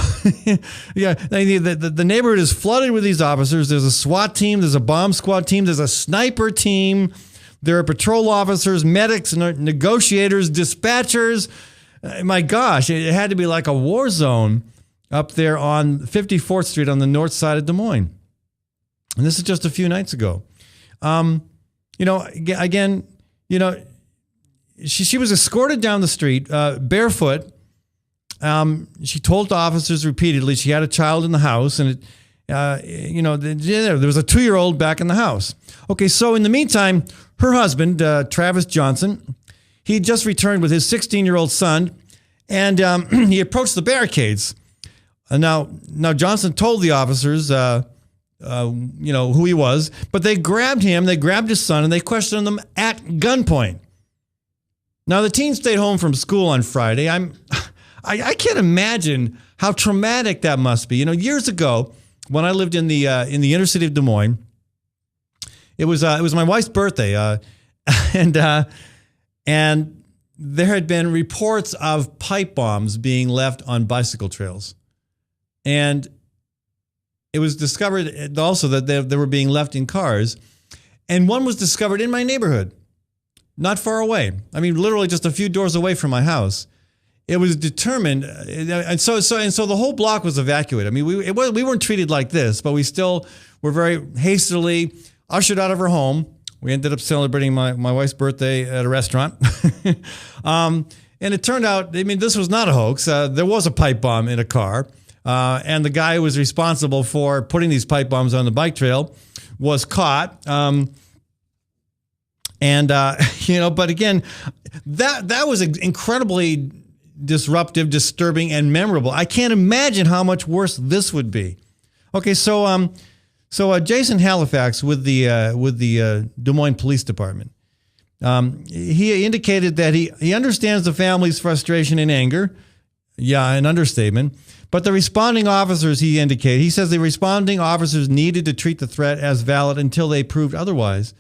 neighborhood is flooded with these officers. There's a SWAT team, there's a bomb squad team, there's a sniper team. There are patrol officers, medics, negotiators, dispatchers. My gosh, it had to be like a war zone up there on 54th Street on the north side of Des Moines. And this is just a few nights ago. She was escorted down the street barefoot. She told the officers repeatedly she had a child in the house, and there was a 2-year-old back in the house. Okay, so in the meantime, her husband, Travis Johnson, he had just returned with his 16-year-old son, and he approached the barricades. Now Johnson told the officers, who he was, but they grabbed him, they grabbed his son, and they questioned him at gunpoint. Now the teen stayed home from school on Friday. I can't imagine how traumatic that must be. Years ago, when I lived in the inner city of Des Moines, it was my wife's birthday, and there had been reports of pipe bombs being left on bicycle trails. And it was discovered also that they were being left in cars. And one was discovered in my neighborhood, not far away. I mean, literally just a few doors away from my house. It was determined, and so the whole block was evacuated. I mean, we weren't treated like this, but we still were very hastily ushered out of her home. We ended up celebrating my wife's birthday at a restaurant. And it turned out, this was not a hoax. There was a pipe bomb in a car. And the guy who was responsible for putting these pipe bombs on the bike trail was caught. But again, that was incredibly disruptive, disturbing, and memorable. I can't imagine how much worse this would be. Okay, so Jason Halifax with the Des Moines Police Department, he indicated that he understands the family's frustration and anger. Yeah, an understatement. But the responding officers, he says the responding officers needed to treat the threat as valid until they proved otherwise.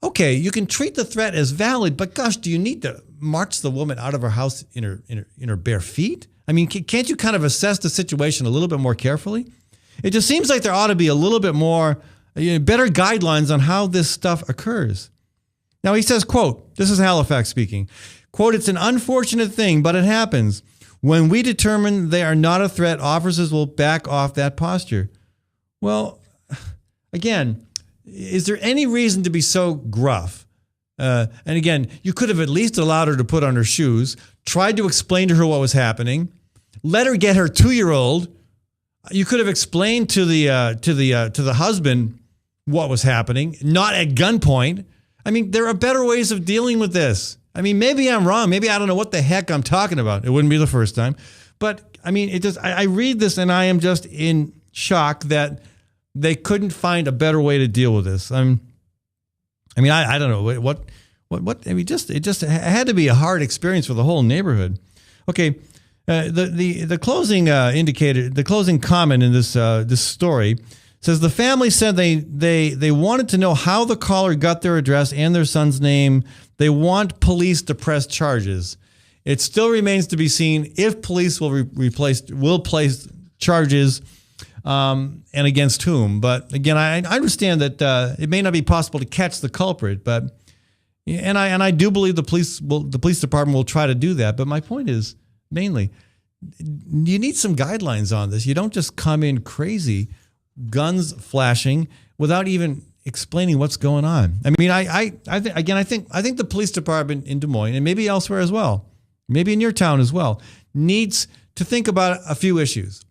Okay, you can treat the threat as valid, but gosh, do you need to march the woman out of her house in her bare feet? I mean, can't you kind of assess the situation a little bit more carefully? It just seems like there ought to be a little bit more, better guidelines on how this stuff occurs. Now he says, quote, this is Halifax speaking, quote, "It's an unfortunate thing, but it happens. When we determine they are not a threat, officers will back off that posture." Well, again, is there any reason to be so gruff? And again, you could have at least allowed her to put on her shoes, tried to explain to her what was happening, let her get her 2-year-old. You could have explained to the husband what was happening, not at gunpoint. I mean, there are better ways of dealing with this. I mean, maybe I'm wrong. Maybe I don't know what the heck I'm talking about. It wouldn't be the first time. But, I mean, I read this and I am just in shock that they couldn't find a better way to deal with this. I don't know. It just had to be a hard experience for the whole neighborhood. Okay, the closing the closing comment in this story says the family said they wanted to know how the caller got their address and their son's name. They want police to press charges. It still remains to be seen if police will place charges and against whom. But again, I understand that it may not be possible to catch the culprit, but I do believe the police department will try to do that. But my point is mainly, you need some guidelines on this. You don't just come in crazy, guns flashing without even explaining what's going on. I mean, I think the police department in Des Moines and maybe elsewhere as well, maybe in your town as well, needs to think about a few issues.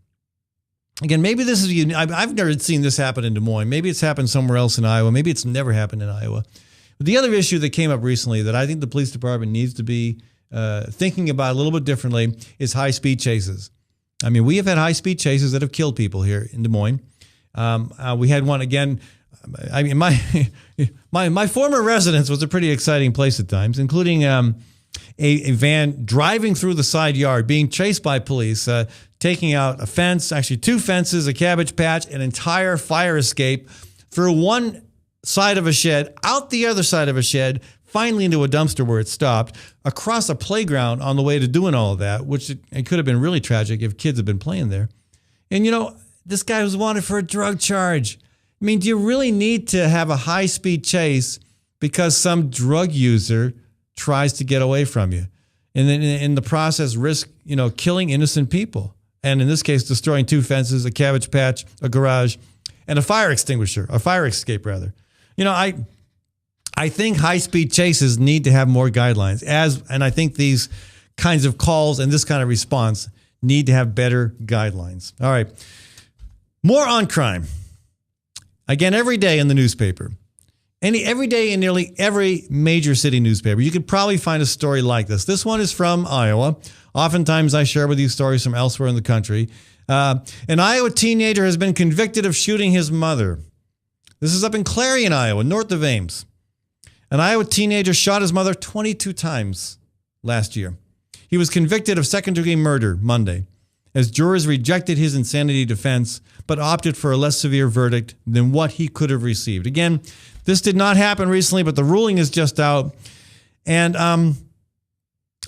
Again, maybe this is, I've never seen this happen in Des Moines. Maybe it's happened somewhere else in Iowa. Maybe it's never happened in Iowa. But the other issue that came up recently that I think the police department needs to be thinking about a little bit differently is high-speed chases. I mean, we have had high-speed chases that have killed people here in Des Moines. We had one again. I mean, my former residence was a pretty exciting place at times, including a van driving through the side yard, being chased by police, taking out a fence, actually 2 fences, a cabbage patch, an entire fire escape through one side of a shed, out the other side of a shed, finally into a dumpster where it stopped, across a playground on the way to doing all of that, which it could have been really tragic if kids had been playing there. And, this guy was wanted for a drug charge. I mean, do you really need to have a high-speed chase because some drug user tries to get away from you. And then in the process risk, killing innocent people. And in this case, destroying 2 fences, a cabbage patch, a garage, and a fire escape rather. I think high-speed chases need to have more guidelines, and I think these kinds of calls and this kind of response need to have better guidelines. All right. More on crime. Again, every day in the newspaper. Every day in nearly every major city newspaper, you could probably find a story like this. This one is from Iowa. Oftentimes I share with you stories from elsewhere in the country. An Iowa teenager has been convicted of shooting his mother. This is up in Clarion, Iowa, north of Ames. An Iowa teenager shot his mother 22 times last year. He was convicted of second-degree murder Monday, as jurors rejected his insanity defense, but opted for a less severe verdict than what he could have received. Again, this did not happen recently, but the ruling is just out. And,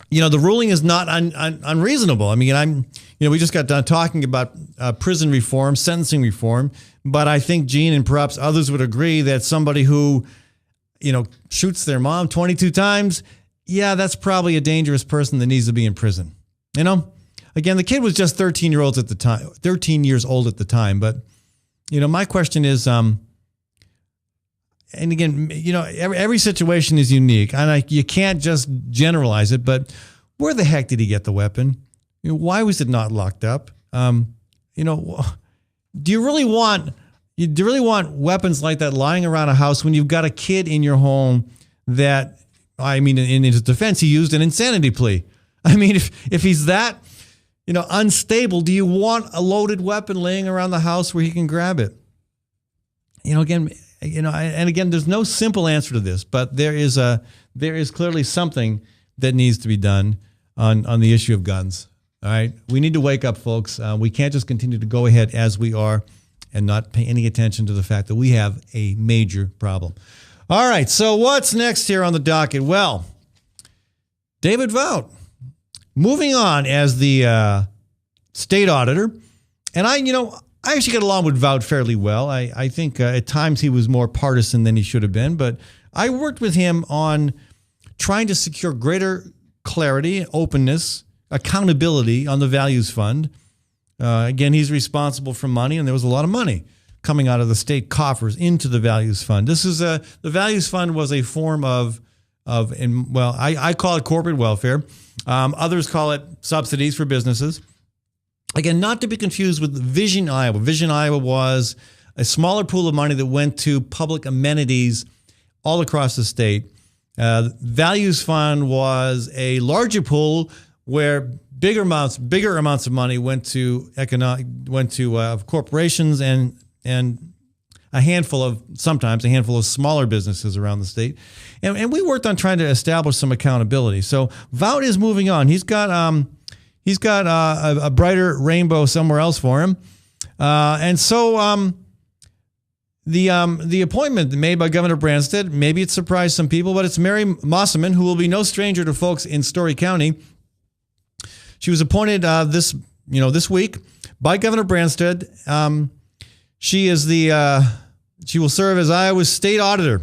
the ruling is not unreasonable. I mean, we just got done talking about prison reform, sentencing reform, but I think Gene and perhaps others would agree that somebody who, shoots their mom 22 times, that's probably a dangerous person that needs to be in prison. Again, the kid was just 13 years old at the time. But, my question is, and again, every situation is unique, and you can't just generalize it. But where the heck did he get the weapon? Why was it not locked up? Do you really want weapons like that lying around a house when you've got a kid in your home that, in his defense, he used an insanity plea. If he's that, unstable, do you want a loaded weapon laying around the house where he can grab it? And again, there's no simple answer to this, but there is clearly something that needs to be done on the issue of guns. All right, we need to wake up, folks. We can't just continue to go ahead as we are and not pay any attention to the fact that we have a major problem. All right, so what's next here on the docket? Well, David Vout moving on as the state auditor, and I actually get along with Vout fairly well. I think at times he was more partisan than he should have been, but I worked with him on trying to secure greater clarity, openness, accountability on the Values Fund. Again, he's responsible for money, and there was a lot of money coming out of the state coffers into the Values Fund. The Values Fund was a form I call it corporate welfare. Others call it subsidies for businesses. Again, not to be confused with Vision Iowa. Vision Iowa was a smaller pool of money that went to public amenities all across the state. Values Fund was a larger pool where bigger amounts of money went to corporations and sometimes a handful of smaller businesses around the state. And we worked on trying to establish some accountability. So Vout is moving on. He's got a brighter rainbow somewhere else for him. And so the appointment made by Governor Branstad, maybe it surprised some people, but it's Mary Mosselman, who will be no stranger to folks in Story County. She was appointed this week by Governor Branstad. She will serve as Iowa's state auditor.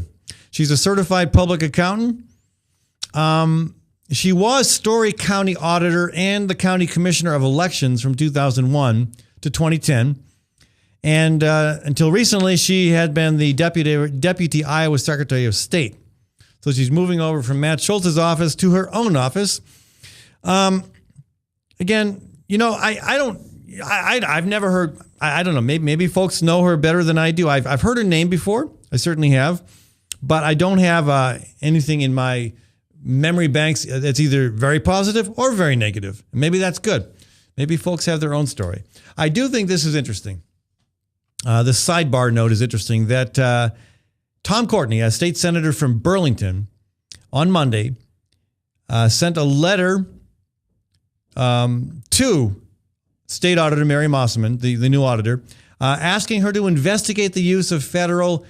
She's a certified public accountant. She was Story County Auditor and the County Commissioner of Elections from 2001 to 2010. And until recently, she had been the Deputy Iowa Secretary of State. So she's moving over from Matt Schultz's office to her own office. Again, I've never heard, I don't know, maybe folks know her better than I do. I've heard her name before. I certainly have. But I don't have anything in my memory banks that's either very positive or very negative. Maybe that's good. Maybe folks have their own story. I do think this is interesting. This sidebar note is interesting that Tom Courtney, a state senator from Burlington, on Monday sent a letter to State Auditor Mary Mosselman, the new auditor, asking her to investigate the use of federal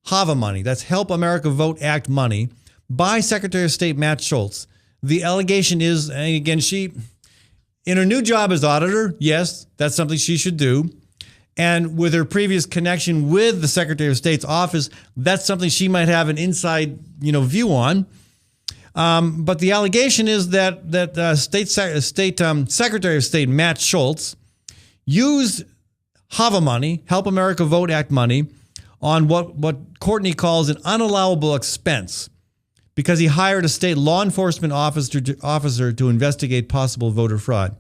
HAVA money, that's Help America Vote Act money, by Secretary of State Matt Schultz. The allegation is, and again, she, in her new job as auditor, yes, that's something she should do. And with her previous connection with the Secretary of State's office, that's something she might have an inside, view on. But the allegation is that Secretary of State Matt Schultz used HAVA money, Help America Vote Act money, on what Courtney calls an unallowable expense, because he hired a state law enforcement officer to investigate possible voter fraud.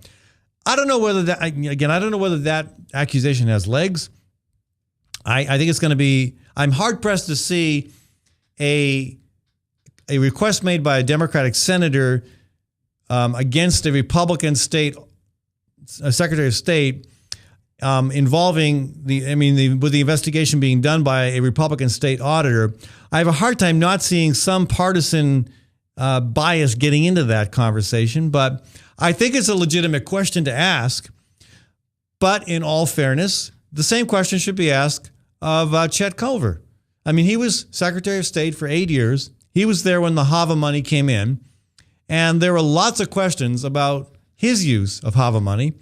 I don't know whether that accusation has legs. I think it's going to be. I'm hard pressed to see a request made by a Democratic senator against a Republican Secretary of State involving with the investigation being done by a Republican state auditor. I have a hard time not seeing some partisan bias getting into that conversation, but I think it's a legitimate question to ask. But in all fairness, the same question should be asked of Chet Culver. I mean, he was Secretary of State for 8 years. He was there when the HAVA money came in, and there were lots of questions about his use of HAVA money.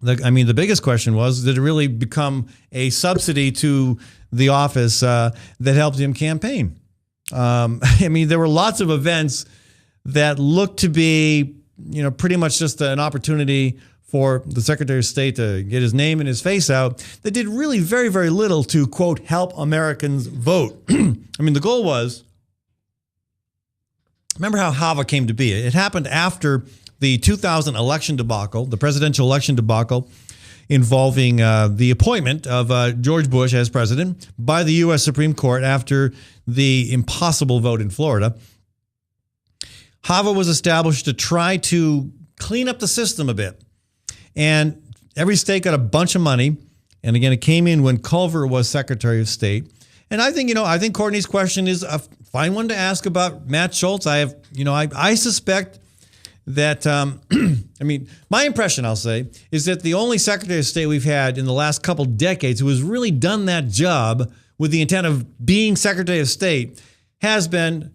The biggest question was, did it really become a subsidy to the office that helped him campaign? There were lots of events that looked to be, pretty much just an opportunity for the Secretary of State to get his name and his face out, that did really very, very little to, quote, help Americans vote. The goal was, remember how HAVA came to be. It happened after the 2000 election debacle, the presidential election debacle, involving the appointment of George Bush as president by the U.S. Supreme Court after the impossible vote in Florida. HAVA was established to try to clean up the system a bit. And every state got a bunch of money. And again, it came in when Culver was Secretary of State. And I think Courtney's question is a fine one to ask about Matt Schultz. I suspect that, my impression, I'll say, is that the only Secretary of State we've had in the last couple decades who has really done that job with the intent of being Secretary of State has been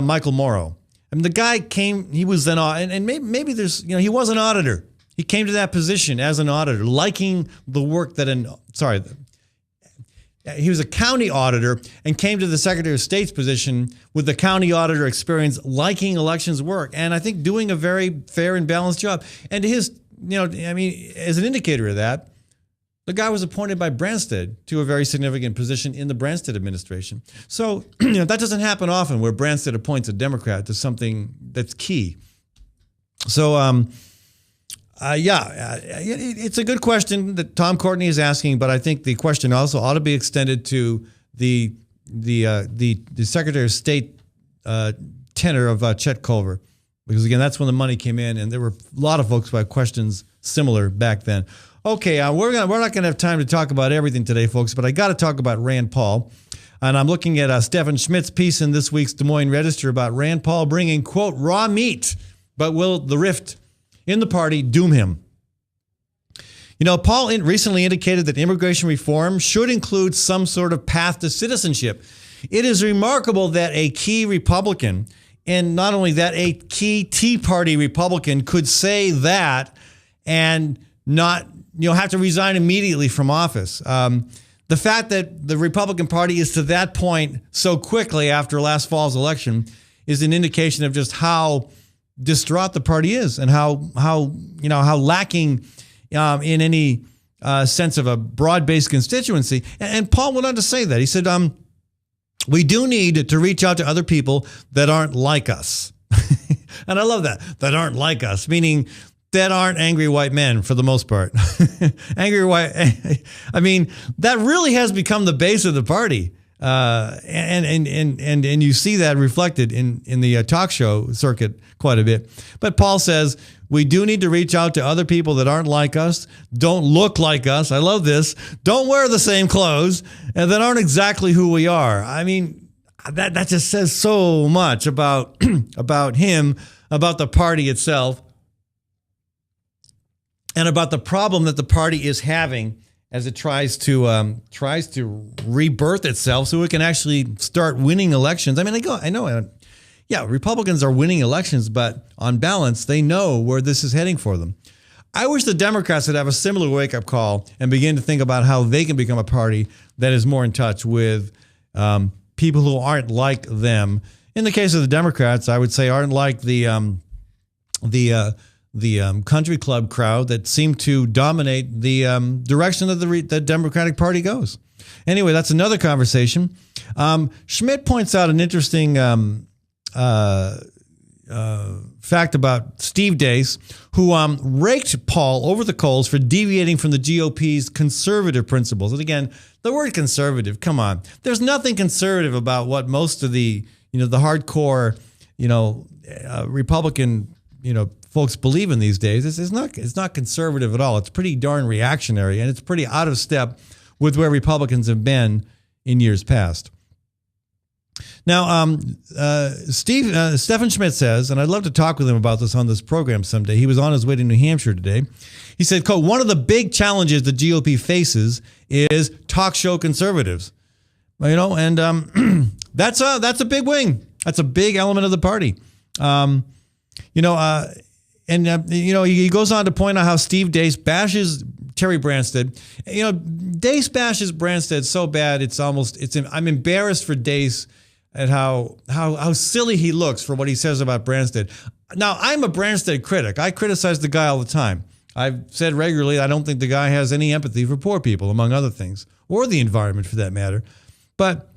Michael Morrow. The guy came, he was and maybe there's, he was an auditor. He came to that position as an auditor, liking the work he was a county auditor and came to the Secretary of State's position with the county auditor experience, liking elections work, and I think doing a very fair and balanced job. And to his, as an indicator of that, the guy was appointed by Branstad to a very significant position in the Branstad administration. So, that doesn't happen often, where Branstad appoints a Democrat to something that's key. So, it's a good question that Tom Courtney is asking, but I think the question also ought to be extended to the Secretary of State tenor of Chet Culver, because again, that's when the money came in, and there were a lot of folks who had questions similar back then. Okay, we're not going to have time to talk about everything today, folks, but I got to talk about Rand Paul. And I'm looking at Stephen Schmidt's piece in this week's Des Moines Register about Rand Paul bringing, quote, raw meat, but will the rift in the party doom him? Paul recently indicated that immigration reform should include some sort of path to citizenship. It is remarkable that a key Republican, and not only that, a key Tea Party Republican could say that and not have to resign immediately from office. The fact that the Republican Party is to that point so quickly after last fall's election is an indication of just how distraught the party is, and how lacking in any sense of a broad-based constituency. And Paul went on to say that. He said, we do need to reach out to other people that aren't like us. And I love that aren't like us, meaning that aren't angry white men for the most part. Angry white, that really has become the base of the party. And you see that reflected in the talk show circuit quite a bit. But Paul says we do need to reach out to other people that aren't like us, don't look like us. I love this. Don't wear the same clothes, and that aren't exactly who we are. That just says so much about about him, about the party itself, and about the problem that the party is having as it tries to rebirth itself so it can actually start winning elections. Republicans are winning elections, but on balance, they know where this is heading for them. I wish the Democrats would have a similar wake-up call and begin to think about how they can become a party that is more in touch with people who aren't like them. In the case of the Democrats, I would say aren't like the country club crowd that seem to dominate the direction that the Democratic Party goes. Anyway, that's another conversation. Schmidt points out an interesting fact about Steve Deace, who raked Paul over the coals for deviating from the GOP's conservative principles. And again, the word conservative, come on. There's nothing conservative about what most of the hardcore, Republican, folks believe in these days. It's not conservative at all. It's pretty darn reactionary, and it's pretty out of step with where Republicans have been in years past. Now, Stephen Schmidt says, and I'd love to talk with him about this on this program someday. He was on his way to New Hampshire today. He said, quote, one of the big challenges the GOP faces is talk show conservatives. And that's a big wing. That's a big element of the party. He goes on to point out how Steve Deace bashes Terry Branstad. Deace bashes Branstad so bad I'm embarrassed for Deace at how silly he looks for what he says about Branstad. Now, I'm a Branstad critic. I criticize the guy all the time. I've said regularly I don't think the guy has any empathy for poor people, among other things, or the environment for that matter. But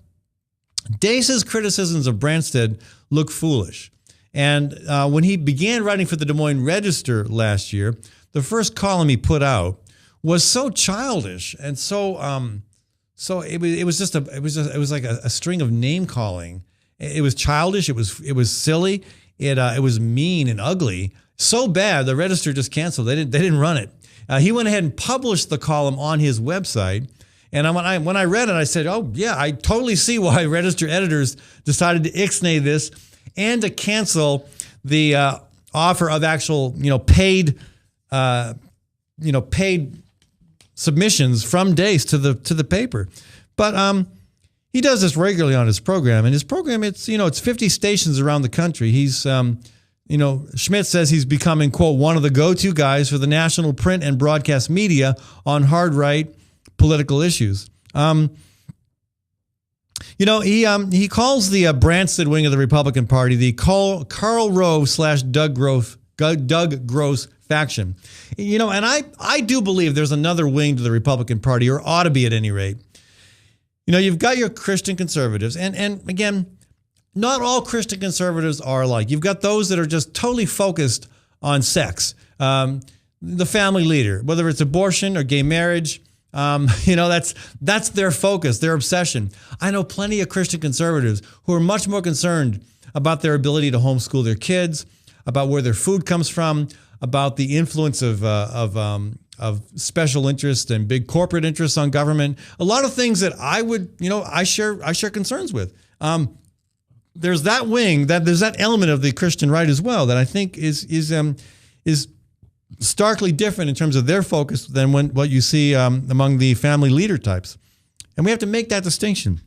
Deace's criticisms of Branstad look foolish. And when he began writing for the Des Moines Register last year, the first column he put out was so childish and so it was like a string of name calling. It was childish. It was silly. It was mean and ugly. So bad the Register just canceled. They didn't run it. He went ahead and published the column on his website. And when I read it, I said, "Oh yeah, I totally see why Register editors decided to ixnay this and to cancel the offer of actual paid submissions from Deace to the paper." But he does this regularly on his program, and his program it's 50 stations around the country. He's Schmidt says he's becoming, quote, one of the go-to guys for the national print and broadcast media on hard right political issues. He calls the Branstad wing of the Republican Party the Karl Rove / Doug Gross faction. And I do believe there's another wing to the Republican Party, or ought to be at any rate. You've got your Christian conservatives, and again, not all Christian conservatives are alike. You've got those that are just totally focused on sex, the family leader, whether it's abortion or gay marriage. That's their focus, their obsession. I know plenty of Christian conservatives who are much more concerned about their ability to homeschool their kids, about where their food comes from, about the influence of special interest and big corporate interests on government. A lot of things that I share concerns with. There's that wing, there's that element of the Christian right as well that I think is starkly different in terms of their focus than what you see among the family leader types. And we have to make that distinction.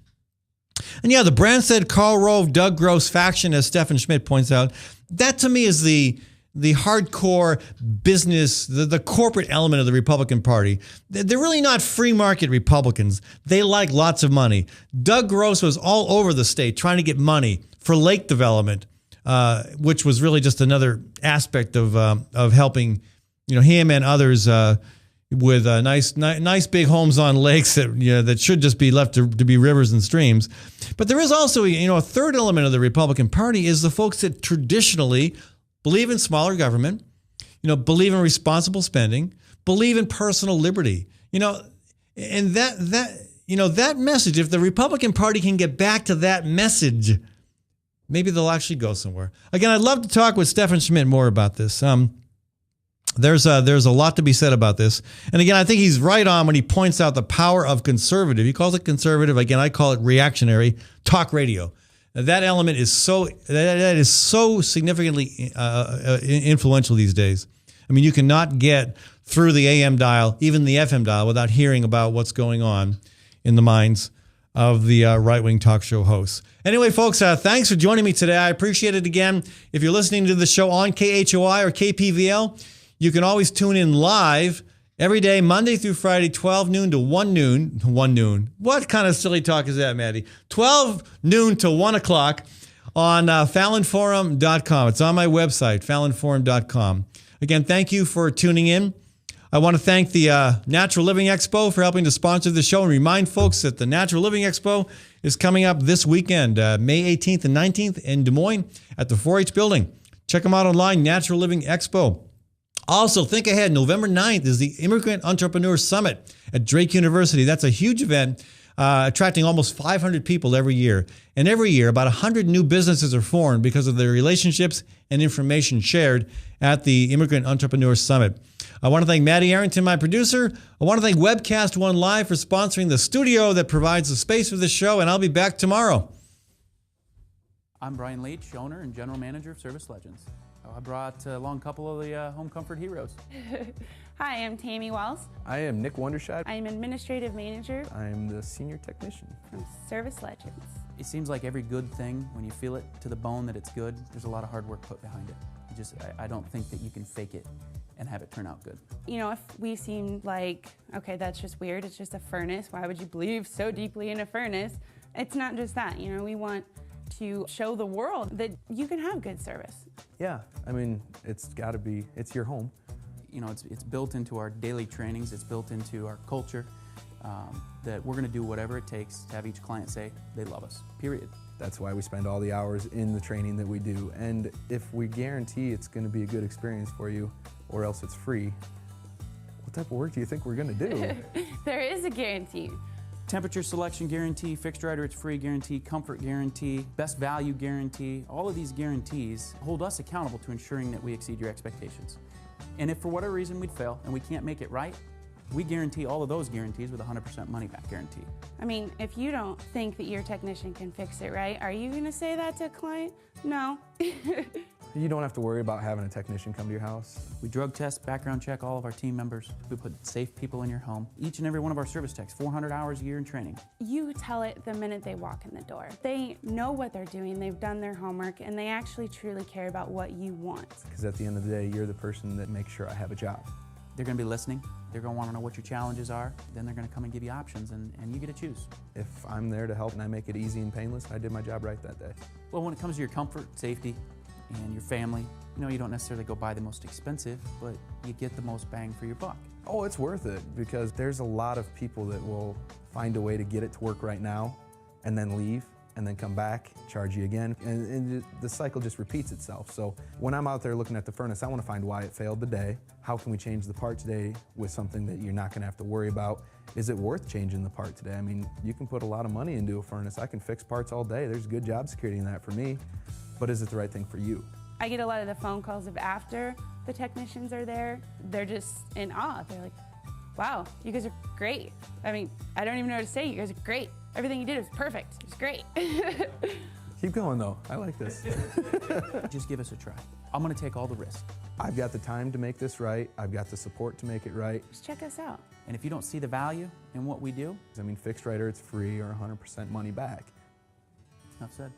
And yeah, the Branstad, Karl Rove, Doug Gross faction, as Stephen Schmidt points out, that to me is the hardcore business, the corporate element of the Republican Party. They're really not free market Republicans. They like lots of money. Doug Gross was all over the state trying to get money for lake development, which was really just another aspect of helping him and others with nice big homes on lakes that should just be left to be rivers and streams. But there is also a third element of the Republican Party is the folks that traditionally believe in smaller government, believe in responsible spending, believe in personal liberty. And that message, if the Republican Party can get back to that message, maybe they'll actually go somewhere. Again, I'd love to talk with Stephen Schmidt more about this. There's a lot to be said about this. And again, I think he's right on when he points out the power of conservative. He calls it conservative. Again, I call it reactionary talk radio. That element is so significantly influential these days. I mean, you cannot get through the AM dial, even the FM dial, without hearing about what's going on in the minds of the right-wing talk show hosts. Anyway, folks, thanks for joining me today. I appreciate it again. If you're listening to the show on KHOI or KPVL, You can always tune in live every day, Monday through Friday, 12 noon to 1 noon. 1 noon. What kind of silly talk is that, Maddie? 12 noon to 1 o'clock on FallonForum.com. It's on my website, FallonForum.com. Again, thank you for tuning in. I want to thank the Natural Living Expo for helping to sponsor the show and remind folks that the Natural Living Expo is coming up this weekend, May 18th and 19th in Des Moines at the 4-H building. Check them out online, Natural Living Expo. Also, think ahead. November 9th is the Immigrant Entrepreneur Summit at Drake University. That's a huge event, attracting almost 500 people every year. And every year, about 100 new businesses are formed because of the relationships and information shared at the Immigrant Entrepreneur Summit. I want to thank Maddie Arrington, my producer. I want to thank Webcast One Live for sponsoring the studio that provides the space for this show, and I'll be back tomorrow. I'm Brian Leach, owner and general manager of Service Legends. I brought along a couple of the home comfort heroes. Hi, I'm Tammy Wells. I am Nick Wondershot. I'm administrative manager. I'm the senior technician from Service Legends. It seems like every good thing, when you feel it to the bone that it's good, there's a lot of hard work put behind it. I don't think that you can fake it and have it turn out good. You know, if we seem like, okay, that's just weird, it's just a furnace, why would you believe so deeply in a furnace? It's not just that, you know, we want to show the world that you can have good service. Yeah, I mean, it's got to be, it's your home. You know, it's built into our daily trainings, it's built into our culture, that we're going to do whatever it takes to have each client say they love us, period. That's why we spend all the hours in the training that we do. And if we guarantee it's going to be a good experience for you, or else it's free, what type of work do you think we're going to do? There is a guarantee. Temperature selection guarantee, fixed rider it's free guarantee, comfort guarantee, best value guarantee. All of these guarantees hold us accountable to ensuring that we exceed your expectations. And if for whatever reason we'd fail and we can't make it right, we guarantee all of those guarantees with a 100% money back guarantee. I mean, if you don't think that your technician can fix it right, are you going to say that to a client? No. You don't have to worry about having a technician come to your house. We drug test, background check all of our team members. We put safe people in your home. Each and every one of our service techs, 400 hours a year in training. You tell it the minute they walk in the door. They know what they're doing, they've done their homework, and they actually truly care about what you want. Because at the end of the day, you're the person that makes sure I have a job. They're going to be listening. They're going to want to know what your challenges are. Then they're going to come and give you options, and you get to choose. If I'm there to help and I make it easy and painless, I did my job right that day. Well, when it comes to your comfort, safety, and your family, you know, you don't necessarily go buy the most expensive, but you get the most bang for your buck. Oh, it's worth it, because there's a lot of people that will find a way to get it to work right now and then leave and then come back, charge you again, and the cycle just repeats itself. So when I'm out there looking at the furnace, I want to find why it failed today. How can we change the part today with something that you're not going to have to worry about? Is it worth changing the part today? I mean, you can put a lot of money into a furnace. I can fix parts all day. There's good job security in that for me. But is it the right thing for you? I get a lot of the phone calls of after the technicians are there. They're just in awe. They're like, wow, you guys are great. I mean, I don't even know what to say. You guys are great. Everything you did was perfect. It was great. Keep going, though. I like this. Just give us a try. I'm going to take all the risk. I've got the time to make this right. I've got the support to make it right. Just check us out. And if you don't see the value in what we do, I mean, fixed rider, it's free or 100% money back. Enough said.